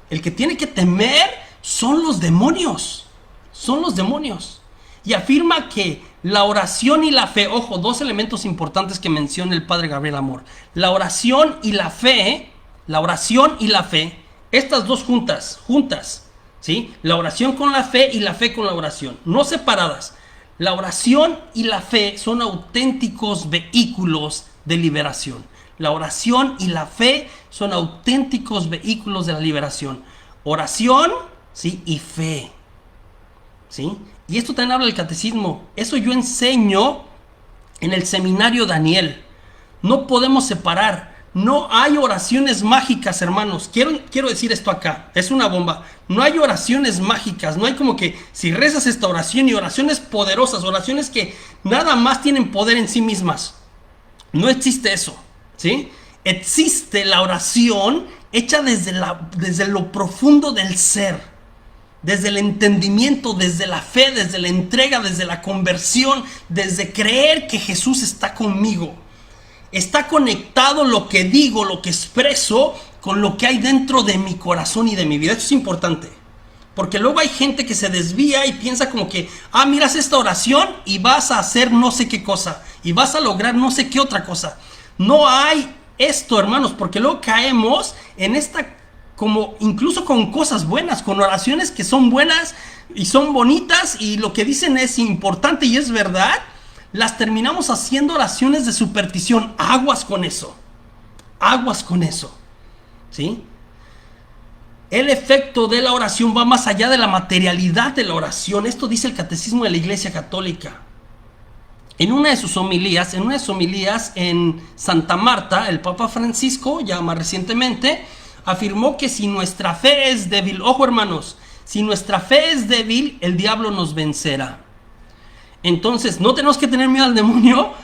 El que tiene que temer son los demonios. Son los demonios. Y afirma que la oración y la fe, ojo, dos elementos importantes que menciona el padre Gabriel Amorth. La oración y la fe, estas dos juntas, ¿sí? La oración con la fe y la fe con la oración, no separadas. La oración y la fe son auténticos vehículos de liberación. La oración y la fe son auténticos vehículos de la liberación. Oración, ¿sí?, y fe, ¿sí? Y esto también habla del catecismo. Eso yo enseño en el seminario Daniel. No podemos separar. No hay oraciones mágicas, hermanos. Quiero decir esto acá. Es una bomba. No hay oraciones mágicas. No hay como que si rezas esta oración y oraciones poderosas, oraciones que nada más tienen poder en sí mismas. No existe eso, ¿sí? Existe la oración hecha desde lo profundo del ser, desde el entendimiento, desde la fe, desde la entrega, desde la conversión, desde creer que Jesús está conmigo. Está conectado lo que digo, lo que expreso, con lo que hay dentro de mi corazón y de mi vida. Esto es importante, porque luego hay gente que se desvía y piensa como que, miras esta oración y vas a hacer no sé qué cosa, y vas a lograr no sé qué otra cosa. No hay esto, hermanos, porque luego caemos en esta, como incluso con cosas buenas, con oraciones que son buenas y son bonitas y lo que dicen es importante y es verdad, las terminamos haciendo oraciones de superstición. Aguas con eso, ¿sí? El efecto de la oración va más allá de la materialidad de la oración. Esto dice el Catecismo de la Iglesia Católica. En una de sus homilías en Santa Marta, el Papa Francisco, ya más recientemente, afirmó que si nuestra fe es débil, ojo hermanos, si nuestra fe es débil, el diablo nos vencerá. Entonces, no tenemos que tener miedo al demonio,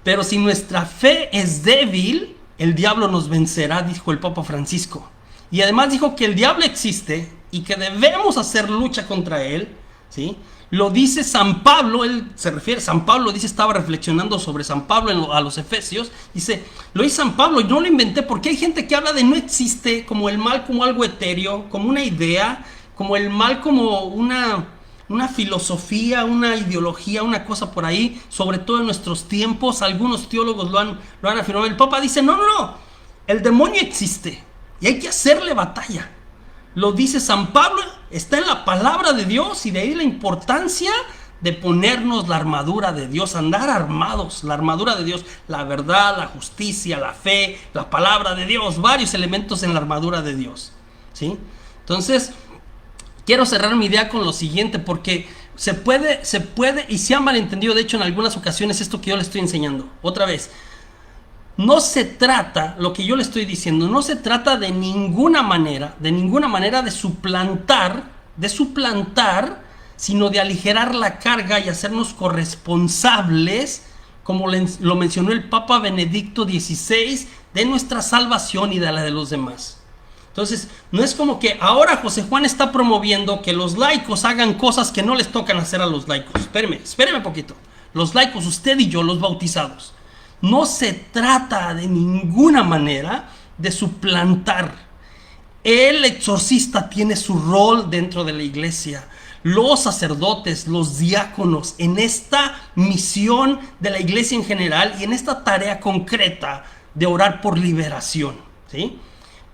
pero si nuestra fe es débil, el diablo nos vencerá, dijo el Papa Francisco. Y además dijo que el diablo existe y que debemos hacer lucha contra él, ¿sí? Lo dice San Pablo, San Pablo dice, estaba reflexionando sobre San Pablo a los Efesios, dice, lo dice San Pablo, yo no lo inventé, porque hay gente que habla de no existe, como el mal como algo etéreo, como una idea, como el mal como una filosofía, una ideología, una cosa por ahí, sobre todo en nuestros tiempos. Algunos teólogos lo han afirmado. El Papa dice, no, el demonio existe y hay que hacerle batalla. Lo dice San Pablo, está en la palabra de Dios, y de ahí la importancia de ponernos la armadura de Dios, andar armados, la armadura de Dios, la verdad, la justicia, la fe, la palabra de Dios, varios elementos en la armadura de Dios, ¿sí? Entonces, quiero cerrar mi idea con lo siguiente, porque se puede, y se ha malentendido, de hecho, en algunas ocasiones esto que yo le estoy enseñando. Otra vez, no se trata, lo que yo le estoy diciendo, no se trata de ninguna manera de suplantar, sino de aligerar la carga y hacernos corresponsables, como lo mencionó el Papa Benedicto XVI, de nuestra salvación y de la de los demás. Entonces, no es como que ahora José Juan está promoviendo que los laicos hagan cosas que no les tocan hacer a los laicos. Espéreme poquito. Los laicos, usted y yo, los bautizados. No se trata de ninguna manera de suplantar. El exorcista tiene su rol dentro de la iglesia. Los sacerdotes, los diáconos, en esta misión de la iglesia en general y en esta tarea concreta de orar por liberación, ¿sí?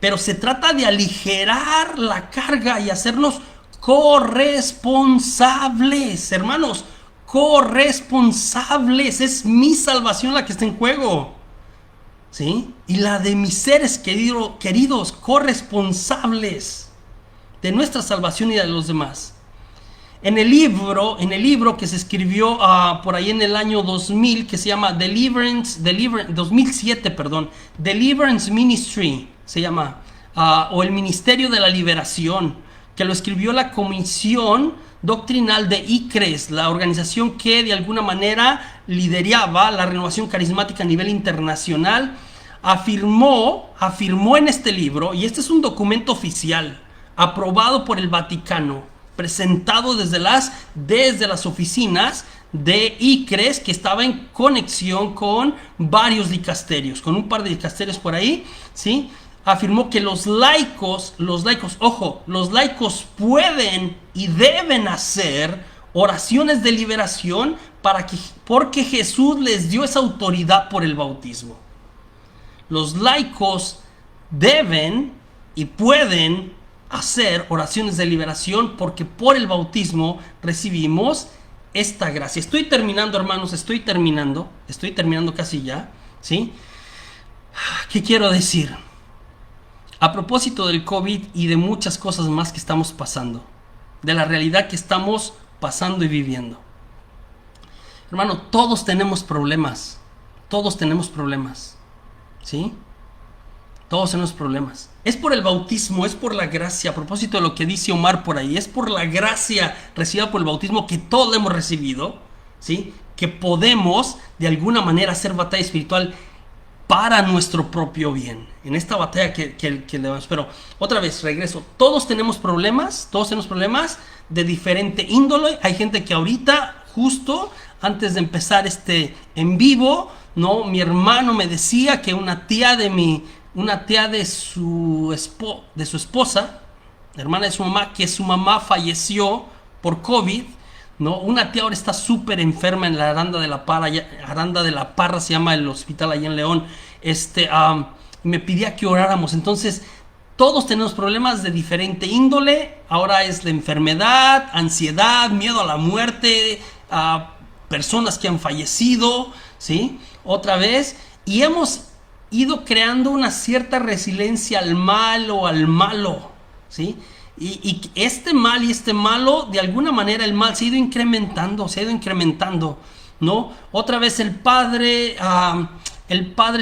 Pero se trata de aligerar la carga y hacernos corresponsables, hermanos, corresponsables. Es mi salvación la que está en juego, ¿sí? Y la de mis seres queridos, corresponsables de nuestra salvación y de los demás. En el libro que se escribió por ahí en el año 2000, que se llama Deliverance Ministry, se llama, o el Ministerio de la Liberación, que lo escribió la Comisión Doctrinal de ICRES, la organización que de alguna manera lideraba la renovación carismática a nivel internacional. Afirmó en este libro, y este es un documento oficial, aprobado por el Vaticano, presentado desde las oficinas de ICRES, que estaba en conexión con varios dicasterios, con un par de dicasterios por ahí, ¿sí? Afirmó que los laicos pueden y deben hacer oraciones de liberación porque Jesús les dio esa autoridad por el bautismo. Los laicos deben y pueden hacer oraciones de liberación porque por el bautismo recibimos esta gracia. Estoy terminando, hermanos, estoy terminando casi ya, ¿sí? ¿Qué quiero decir? A propósito del COVID y de muchas cosas más que estamos pasando, de la realidad que estamos pasando y viviendo. Hermano, todos tenemos problemas, ¿sí? Todos tenemos problemas. Es por el bautismo, es por la gracia. A propósito de lo que dice Omar por ahí, es por la gracia recibida por el bautismo que todos hemos recibido, ¿sí? Que podemos de alguna manera hacer batalla espiritual para nuestro propio bien. En esta batalla que le damos. Pero otra vez regreso. Todos tenemos problemas de diferente índole. Hay gente que ahorita, justo antes de empezar este en vivo, ¿no? Mi hermano me decía que una tía de su esposa, hermana de su mamá, que su mamá falleció por COVID, ¿no? Una tía ahora está súper enferma en la Aranda de la Parra se llama el hospital allá en León. Me pedía que oráramos. Entonces, todos tenemos problemas de diferente índole. Ahora es la enfermedad, ansiedad, miedo a la muerte, personas que han fallecido, ¿sí? Otra vez. Y hemos ido creando una cierta resiliencia al mal o al malo, ¿sí? Y este mal y este malo, de alguna manera el mal se ha ido incrementando, ¿no? Otra vez el padre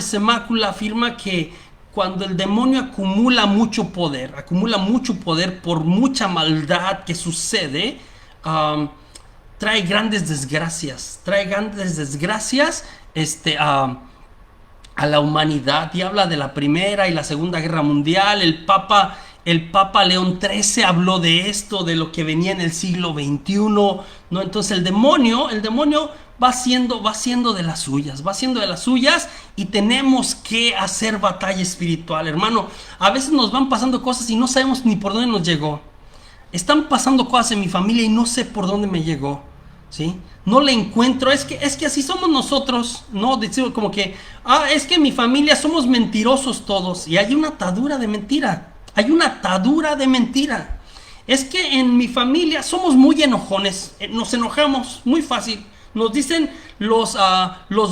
Semácula afirma que cuando el demonio acumula mucho poder por mucha maldad que sucede, trae grandes desgracias a la humanidad, y habla de la Primera y la Segunda Guerra Mundial. El Papa León XIII habló de esto, de lo que venía en el siglo XXI, ¿no? Entonces el demonio va haciendo de las suyas, y tenemos que hacer batalla espiritual, hermano. A veces nos van pasando cosas y no sabemos ni por dónde nos llegó. Están pasando cosas en mi familia y no sé por dónde me llegó, ¿sí? No le encuentro. Es que así somos nosotros, ¿no? Decimos como que, es que en mi familia somos mentirosos todos, y hay una atadura de mentira. Es que en mi familia somos muy enojones, nos enojamos muy fácil. Nos dicen los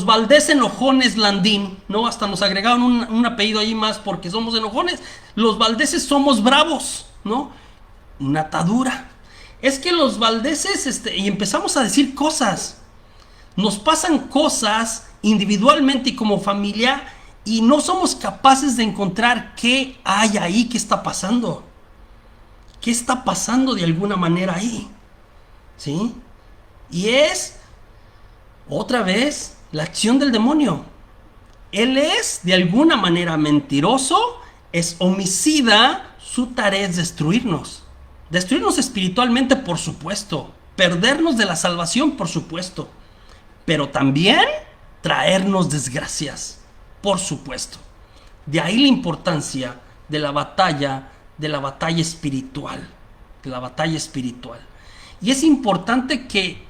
Valdés enojones Landín, ¿no? Hasta nos agregaron un apellido ahí más porque somos enojones. Los Valdeses somos bravos, ¿no? Una atadura. Es que los Valdeses, y empezamos a decir cosas. Nos pasan cosas individualmente y como familia, y no somos capaces de encontrar qué hay ahí, qué está pasando. ¿Qué está pasando de alguna manera ahí? ¿sí? Y es, otra vez, la acción del demonio. Él es, de alguna manera, mentiroso, es homicida, su tarea es destruirnos. Destruirnos espiritualmente, por supuesto. Perdernos de la salvación, por supuesto. Pero también traernos desgracias, por supuesto. De ahí la importancia de la batalla espiritual, de la batalla espiritual. Y es importante que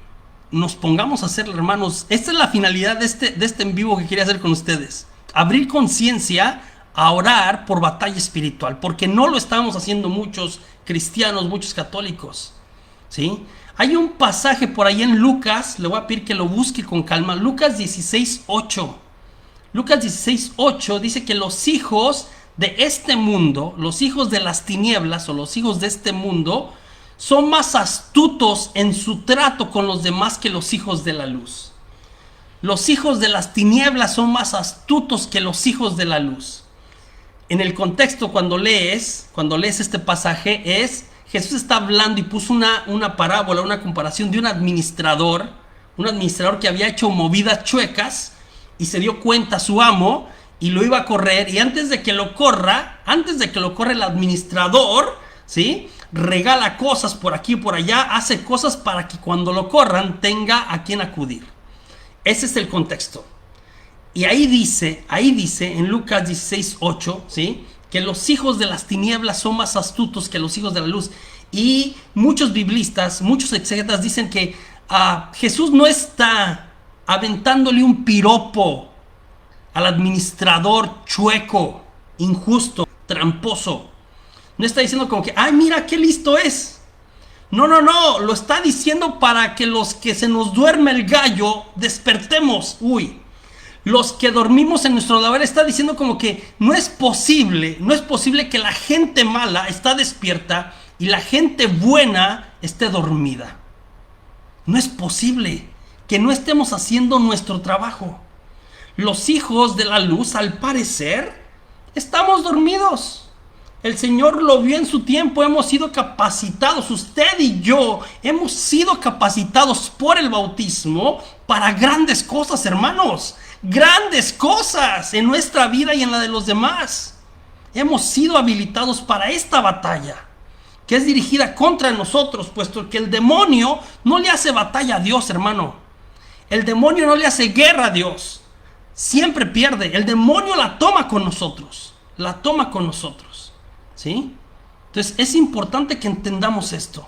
nos pongamos a hacerlo, hermanos. Esta es la finalidad de este en vivo que quería hacer con ustedes. Abrir conciencia a orar por batalla espiritual, porque no lo estamos haciendo muchos cristianos, muchos católicos, ¿sí? Hay un pasaje por ahí en Lucas, le voy a pedir que lo busque con calma, Lucas 16:8. Lucas 16:8 dice que los hijos de este mundo, los hijos de las tinieblas o los hijos de este mundo, son más astutos en su trato con los demás que los hijos de la luz. Los hijos de las tinieblas son más astutos que los hijos de la luz. En el contexto, cuando lees este pasaje, Jesús está hablando y puso una parábola, una comparación de un administrador que había hecho movidas chuecas y se dio cuenta su amo y lo iba a correr, y antes de que lo corra el administrador, ¿sí?, regala cosas por aquí y por allá, hace cosas para que cuando lo corran tenga a quien acudir. Ese es el contexto. Y ahí dice en Lucas 16:8, ¿sí?, que los hijos de las tinieblas son más astutos que los hijos de la luz. Y muchos biblistas, muchos exegetas dicen que Jesús no está aventándole un piropo al administrador chueco, injusto, tramposo. No está diciendo como que, ¡ay, mira qué listo es! No, lo está diciendo para que los que se nos duerme el gallo despertemos. Los que dormimos en nuestro deber, está diciendo como que no es posible que la gente mala está despierta y la gente buena esté dormida. No es posible que no estemos haciendo nuestro trabajo. Los hijos de la luz, al parecer, estamos dormidos. El Señor lo vio en su tiempo, hemos sido capacitados, usted y yo hemos sido capacitados por el bautismo para grandes cosas, hermanos. Grandes cosas en nuestra vida y en la de los demás. Hemos sido habilitados para esta batalla, que es dirigida contra nosotros, puesto que el demonio no le hace batalla a Dios, hermano. El demonio no le hace guerra a Dios. Siempre pierde. El demonio la toma con nosotros. ¿Sí? Entonces es importante que entendamos esto.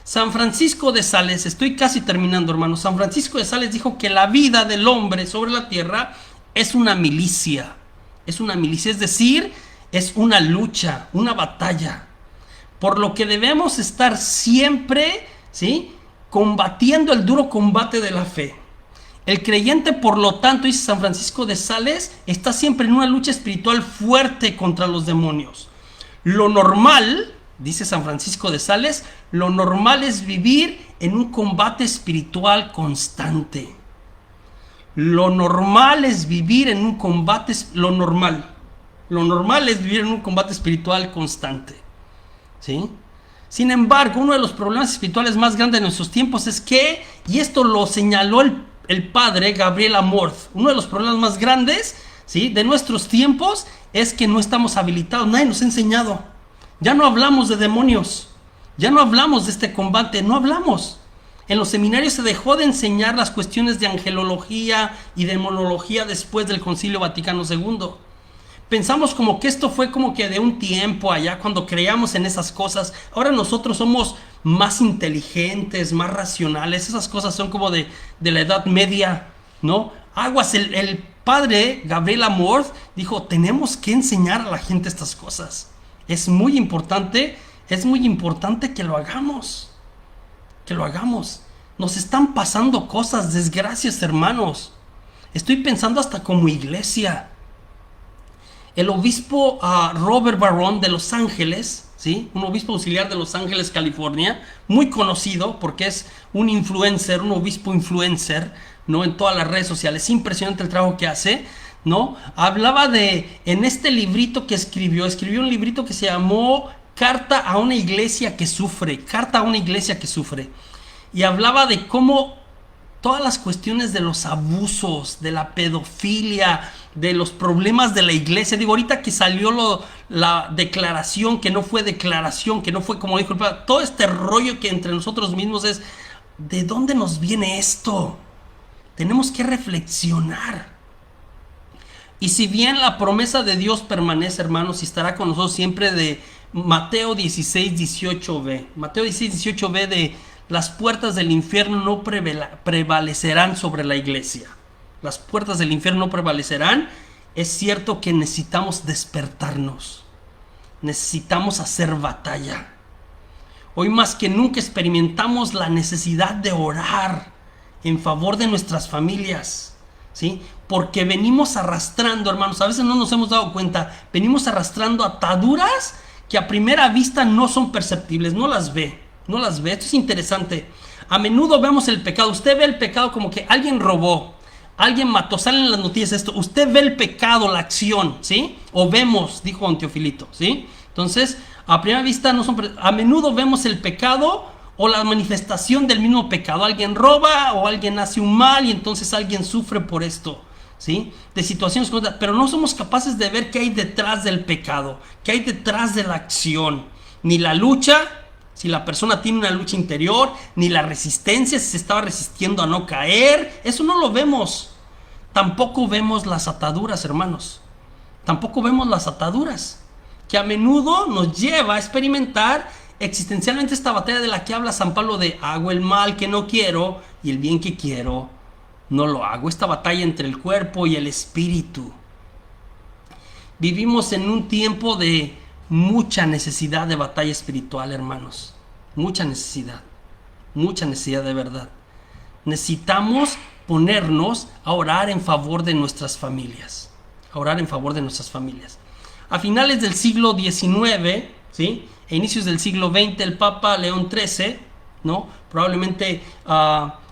San Francisco de Sales, estoy casi terminando, hermano. San Francisco de Sales dijo que la vida del hombre sobre la tierra es una milicia. Es decir, es una lucha, una batalla. Por lo que debemos estar siempre, ¿sí?, combatiendo el duro combate de la fe. El creyente, por lo tanto, dice San Francisco de Sales, está siempre en una lucha espiritual fuerte contra los demonios. Lo normal, dice San Francisco de Sales, lo normal es vivir en un combate espiritual constante. Lo normal es vivir en un combate espiritual constante. ¿Sí? Sin embargo, uno de los problemas espirituales más grandes de nuestros tiempos es que, y esto lo señaló el padre Gabriel Amorth, uno de los problemas más grandes, ¿sí?, de nuestros tiempos es que no estamos habilitados, nadie nos ha enseñado. Ya no hablamos de demonios, ya no hablamos de este combate, no hablamos. En los seminarios se dejó de enseñar las cuestiones de angelología y demonología después del Concilio Vaticano II. Pensamos como que esto fue como que de un tiempo allá, cuando creíamos en esas cosas. Ahora nosotros somos más inteligentes, más racionales. Esas cosas son como de la Edad Media, ¿no? Aguas, el padre Gabriel Amorth dijo, tenemos que enseñar a la gente estas cosas. Es muy importante que lo hagamos. Nos están pasando cosas, desgracias, hermanos. Estoy pensando hasta como iglesia. El obispo Robert Barron de Los Ángeles, ¿sí?, un obispo auxiliar de Los Ángeles, California, muy conocido porque es un obispo influencer, ¿no?, en todas las redes sociales. Impresionante el trabajo que hace, ¿no? Hablaba en este librito que escribió un librito que se llamó carta a una iglesia que sufre, carta a una iglesia que sufre. Y hablaba de cómo todas las cuestiones de los abusos, de la pedofilia, de los problemas de la iglesia. Digo, ahorita que salió la declaración, que no fue declaración, que no fue como dijo el Papa, todo este rollo que entre nosotros mismos es, ¿de dónde nos viene esto? Tenemos que reflexionar. Y si bien la promesa de Dios permanece, hermanos, y estará con nosotros siempre, de Mateo 16, 18b. Mateo 16, 18b de: las puertas del infierno no prevalecerán sobre la iglesia. Las puertas del infierno no prevalecerán. Es cierto que necesitamos despertarnos. Necesitamos hacer batalla. Hoy más que nunca experimentamos la necesidad de orar en favor de nuestras familias, ¿sí? Porque venimos arrastrando, hermanos, a veces no nos hemos dado cuenta, venimos arrastrando ataduras que a primera vista no son perceptibles, no las ve. Esto es interesante. A menudo vemos el pecado. Usted ve el pecado como que alguien robó, alguien mató, salen en las noticias esto. Usted ve el pecado, la acción, ¿sí? O vemos, dijo Don Teofilito, ¿sí? Entonces, a primera vista no son, a menudo vemos el pecado o la manifestación del mismo pecado. Alguien roba o alguien hace un mal y entonces alguien sufre por esto, ¿sí? De situaciones, pero no somos capaces de ver qué hay detrás del pecado, qué hay detrás de la acción, ni la lucha, si la persona tiene una lucha interior, ni la resistencia, si se estaba resistiendo a no caer. Eso no lo vemos. Tampoco vemos las ataduras, hermanos. Tampoco vemos las ataduras, que a menudo nos lleva a experimentar existencialmente esta batalla de la que habla San Pablo, de hago el mal que no quiero y el bien que quiero no lo hago. Esta batalla entre el cuerpo y el espíritu. Vivimos en un tiempo de mucha necesidad de batalla espiritual, hermanos. Mucha necesidad de verdad. Necesitamos ponernos a orar en favor de nuestras familias. A finales del siglo XIX, ¿sí? E inicios del siglo XX, el Papa León XIII, ¿no? Probablemente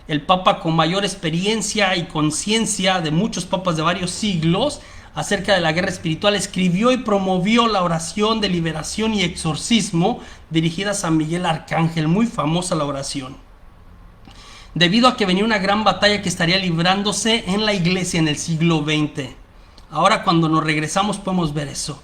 el Papa con mayor experiencia y conciencia de muchos papas de varios siglos acerca de la guerra espiritual, escribió y promovió la oración de liberación y exorcismo dirigida a San Miguel Arcángel. Muy famosa la oración, debido a que venía una gran batalla que estaría librándose en la iglesia en el siglo XX. Ahora, cuando nos regresamos, podemos ver eso.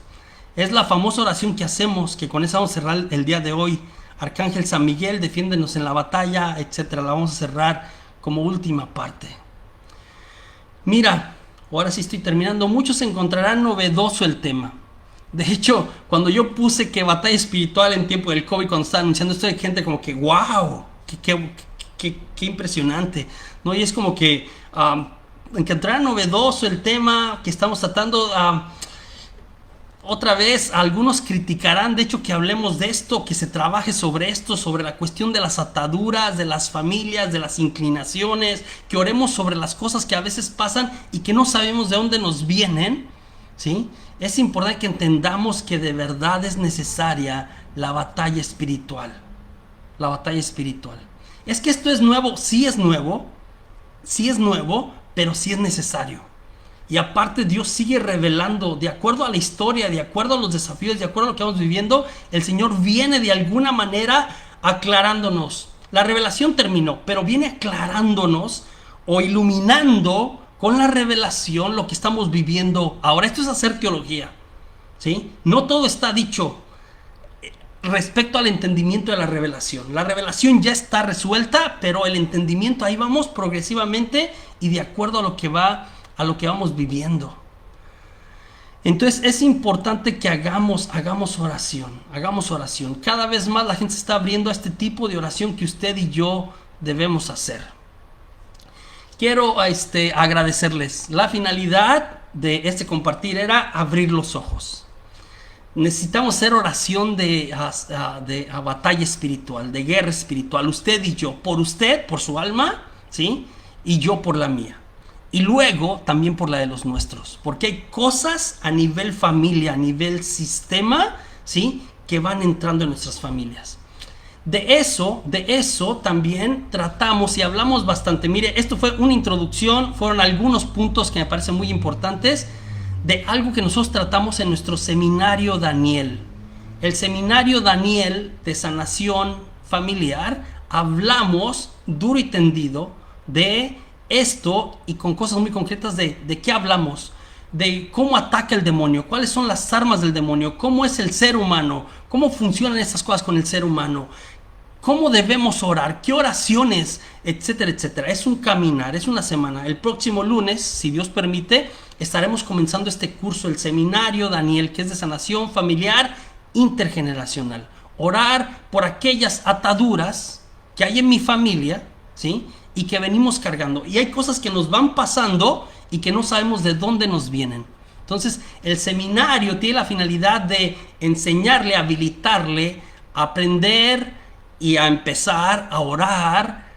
Es la famosa oración que hacemos, que con esa vamos a cerrar el día de hoy. Arcángel San Miguel, defiéndenos en la batalla, etcétera. La vamos a cerrar como última parte. Mira, ahora sí estoy terminando. Muchos encontrarán novedoso el tema. De hecho, cuando yo puse que batalla espiritual en tiempo del COVID, cuando estaba anunciando esto, hay gente como que wow, qué impresionante, ¿no? Y es como que encontrarán novedoso el tema que estamos tratando. Otra vez, algunos criticarán, de hecho, que hablemos de esto, que se trabaje sobre esto, sobre la cuestión de las ataduras, de las familias, de las inclinaciones, que oremos sobre las cosas que a veces pasan y que no sabemos de dónde nos vienen, ¿sí? Es importante que entendamos que de verdad es necesaria la batalla espiritual. La batalla espiritual. Es que esto es nuevo, pero sí es necesario. Y aparte, Dios sigue revelando, de acuerdo a la historia, de acuerdo a los desafíos, de acuerdo a lo que vamos viviendo, el Señor viene de alguna manera aclarándonos. La revelación terminó, pero viene aclarándonos o iluminando con la revelación lo que estamos viviendo ahora. Esto es hacer teología, ¿sí? No todo está dicho respecto al entendimiento de la revelación. La revelación ya está resuelta, pero el entendimiento, ahí vamos progresivamente y de acuerdo a lo que vamos viviendo. Entonces es importante que hagamos oración. Cada vez más la gente se está abriendo a este tipo de oración que usted y yo debemos hacer. Quiero agradecerles. La finalidad de este compartir era abrir los ojos. Necesitamos hacer oración de batalla espiritual, de guerra espiritual. Usted y yo, por usted, por su alma, ¿sí? Y yo por la mía. Y luego también por la de los nuestros. Porque hay cosas a nivel familia, a nivel sistema, ¿sí? Que van entrando en nuestras familias. De eso también tratamos y hablamos bastante. Mire, esto fue una introducción, fueron algunos puntos que me parecen muy importantes de algo que nosotros tratamos en nuestro seminario Daniel. el seminario Daniel de sanación familiar, hablamos duro y tendido de esto y con cosas muy concretas de qué hablamos, de cómo ataca el demonio, cuáles son las armas del demonio, cómo es el ser humano, cómo funcionan estas cosas con el ser humano, cómo debemos orar, qué oraciones, etcétera, etcétera. Es un caminar, es una semana. El próximo lunes, si Dios permite, estaremos comenzando este curso, el seminario Daniel, que es de sanación familiar intergeneracional. Orar por aquellas ataduras que hay en mi familia, ¿sí? Y que venimos cargando. Y hay cosas que nos van pasando y que no sabemos de dónde nos vienen. Entonces, el seminario tiene la finalidad de enseñarle, habilitarle, a aprender y a empezar a orar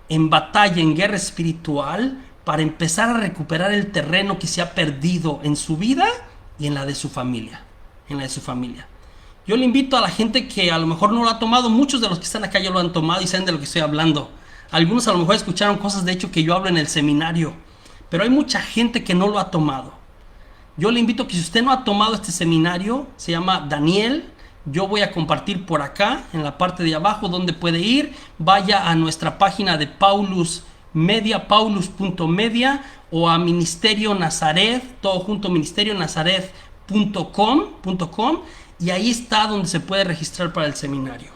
en batalla, en guerra espiritual, para empezar a recuperar el terreno que se ha perdido en su vida y en la de su familia. En la de su familia. Yo le invito a la gente que a lo mejor no lo ha tomado. Muchos de los que están acá ya lo han tomado y saben de lo que estoy hablando. Algunos a lo mejor escucharon cosas de hecho que yo hablo en el seminario. Pero hay mucha gente que no lo ha tomado. Yo le invito a que si usted no ha tomado este seminario, se llama Daniel. Yo voy a compartir por acá, en la parte de abajo, donde puede ir. Vaya a nuestra página de Paulus Media, paulus.media, o a Ministerio Nazaret, todo junto, ministerionazaret.com, y ahí está donde se puede registrar para el seminario.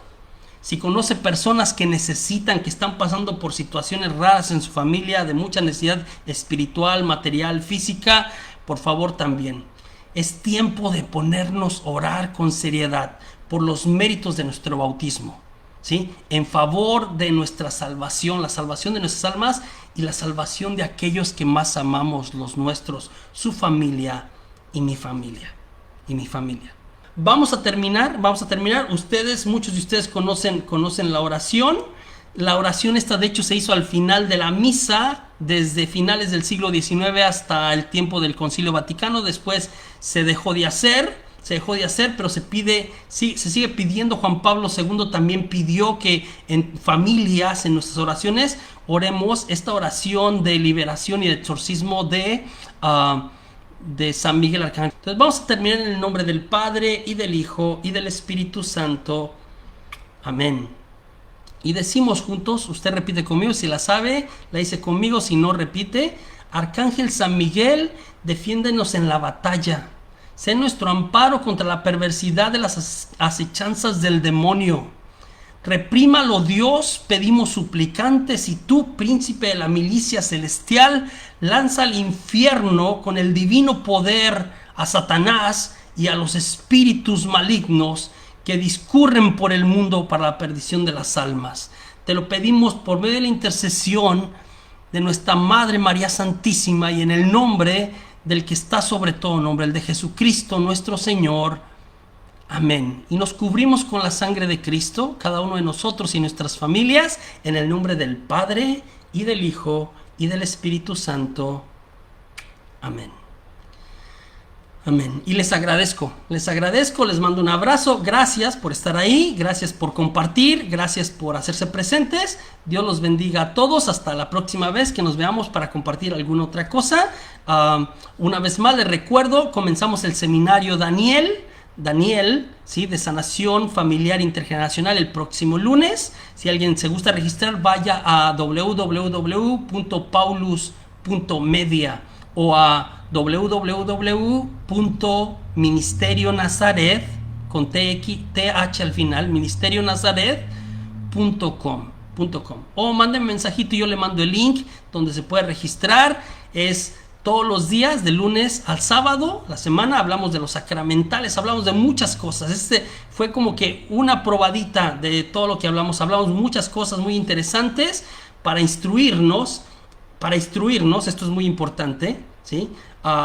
Si conoce personas que necesitan, que están pasando por situaciones raras en su familia, de mucha necesidad espiritual, material, física, por favor también. Es tiempo de ponernos a orar con seriedad por los méritos de nuestro bautismo, ¿sí? En favor de nuestra salvación, la salvación de nuestras almas y la salvación de aquellos que más amamos, los nuestros, su familia y mi familia. Vamos a terminar. Ustedes, muchos de ustedes conocen la oración. La oración esta de hecho se hizo al final de la misa, desde finales del siglo XIX hasta el tiempo del Concilio Vaticano. Después se dejó de hacer, pero se sigue pidiendo. Juan Pablo II también pidió que en familias, en nuestras oraciones, oremos esta oración de liberación y de exorcismo de San Miguel Arcángel. Entonces vamos a terminar en el nombre del Padre y del Hijo y del Espíritu Santo. Amén. Y decimos juntos, usted repite conmigo, si la sabe, la dice conmigo, si no repite: Arcángel San Miguel, defiéndenos en la batalla. Sé nuestro amparo contra la perversidad de las acechanzas del demonio. Reprímalo Dios, pedimos suplicantes, y tú, príncipe de la milicia celestial, lanza al infierno con el divino poder a Satanás y a los espíritus malignos que discurren por el mundo para la perdición de las almas. Te lo pedimos por medio de la intercesión de nuestra Madre María Santísima y en el nombre del que está sobre todo nombre, el de Jesucristo nuestro Señor. Amén. Y nos cubrimos con la sangre de Cristo, cada uno de nosotros y nuestras familias, en el nombre del Padre y del Hijo y del Espíritu Santo. Amén. Amén. Y les agradezco, les mando un abrazo. Gracias por estar ahí, gracias por compartir, gracias por hacerse presentes. Dios los bendiga a todos. Hasta la próxima vez que nos veamos para compartir alguna otra cosa. Una vez más les recuerdo, comenzamos el seminario Daniel, ¿sí? De sanación familiar intergeneracional el próximo lunes. Si alguien se gusta registrar, vaya a www.paulus.media o a www.ministerionazaret con TH al final, ministerionazaret.com. O manden mensajito y yo le mando el link donde se puede registrar. Es todos los días, de lunes al sábado, la semana. Hablamos de los sacramentales, hablamos de muchas cosas. Este fue como que una probadita de todo lo que hablamos. Hablamos muchas cosas muy interesantes para instruirnos. Esto es muy importante, ¿sí?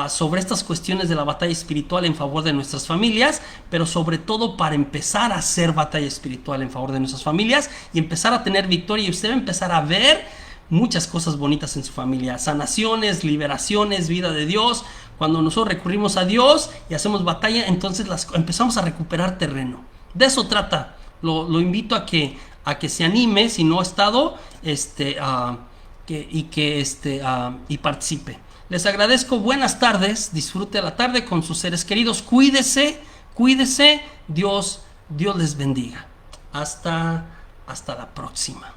Sobre estas cuestiones de la batalla espiritual en favor de nuestras familias, pero sobre todo para empezar a hacer batalla espiritual en favor de nuestras familias y empezar a tener victoria, y usted va a empezar a ver muchas cosas bonitas en su familia, sanaciones, liberaciones, vida de Dios. Cuando nosotros recurrimos a Dios y hacemos batalla, entonces empezamos a recuperar terreno. De eso trata. Lo invito a que se anime, si no ha estado, y participe. Les agradezco, buenas tardes, disfrute la tarde con sus seres queridos, cuídese Cuídese, Dios les bendiga. Hasta la próxima.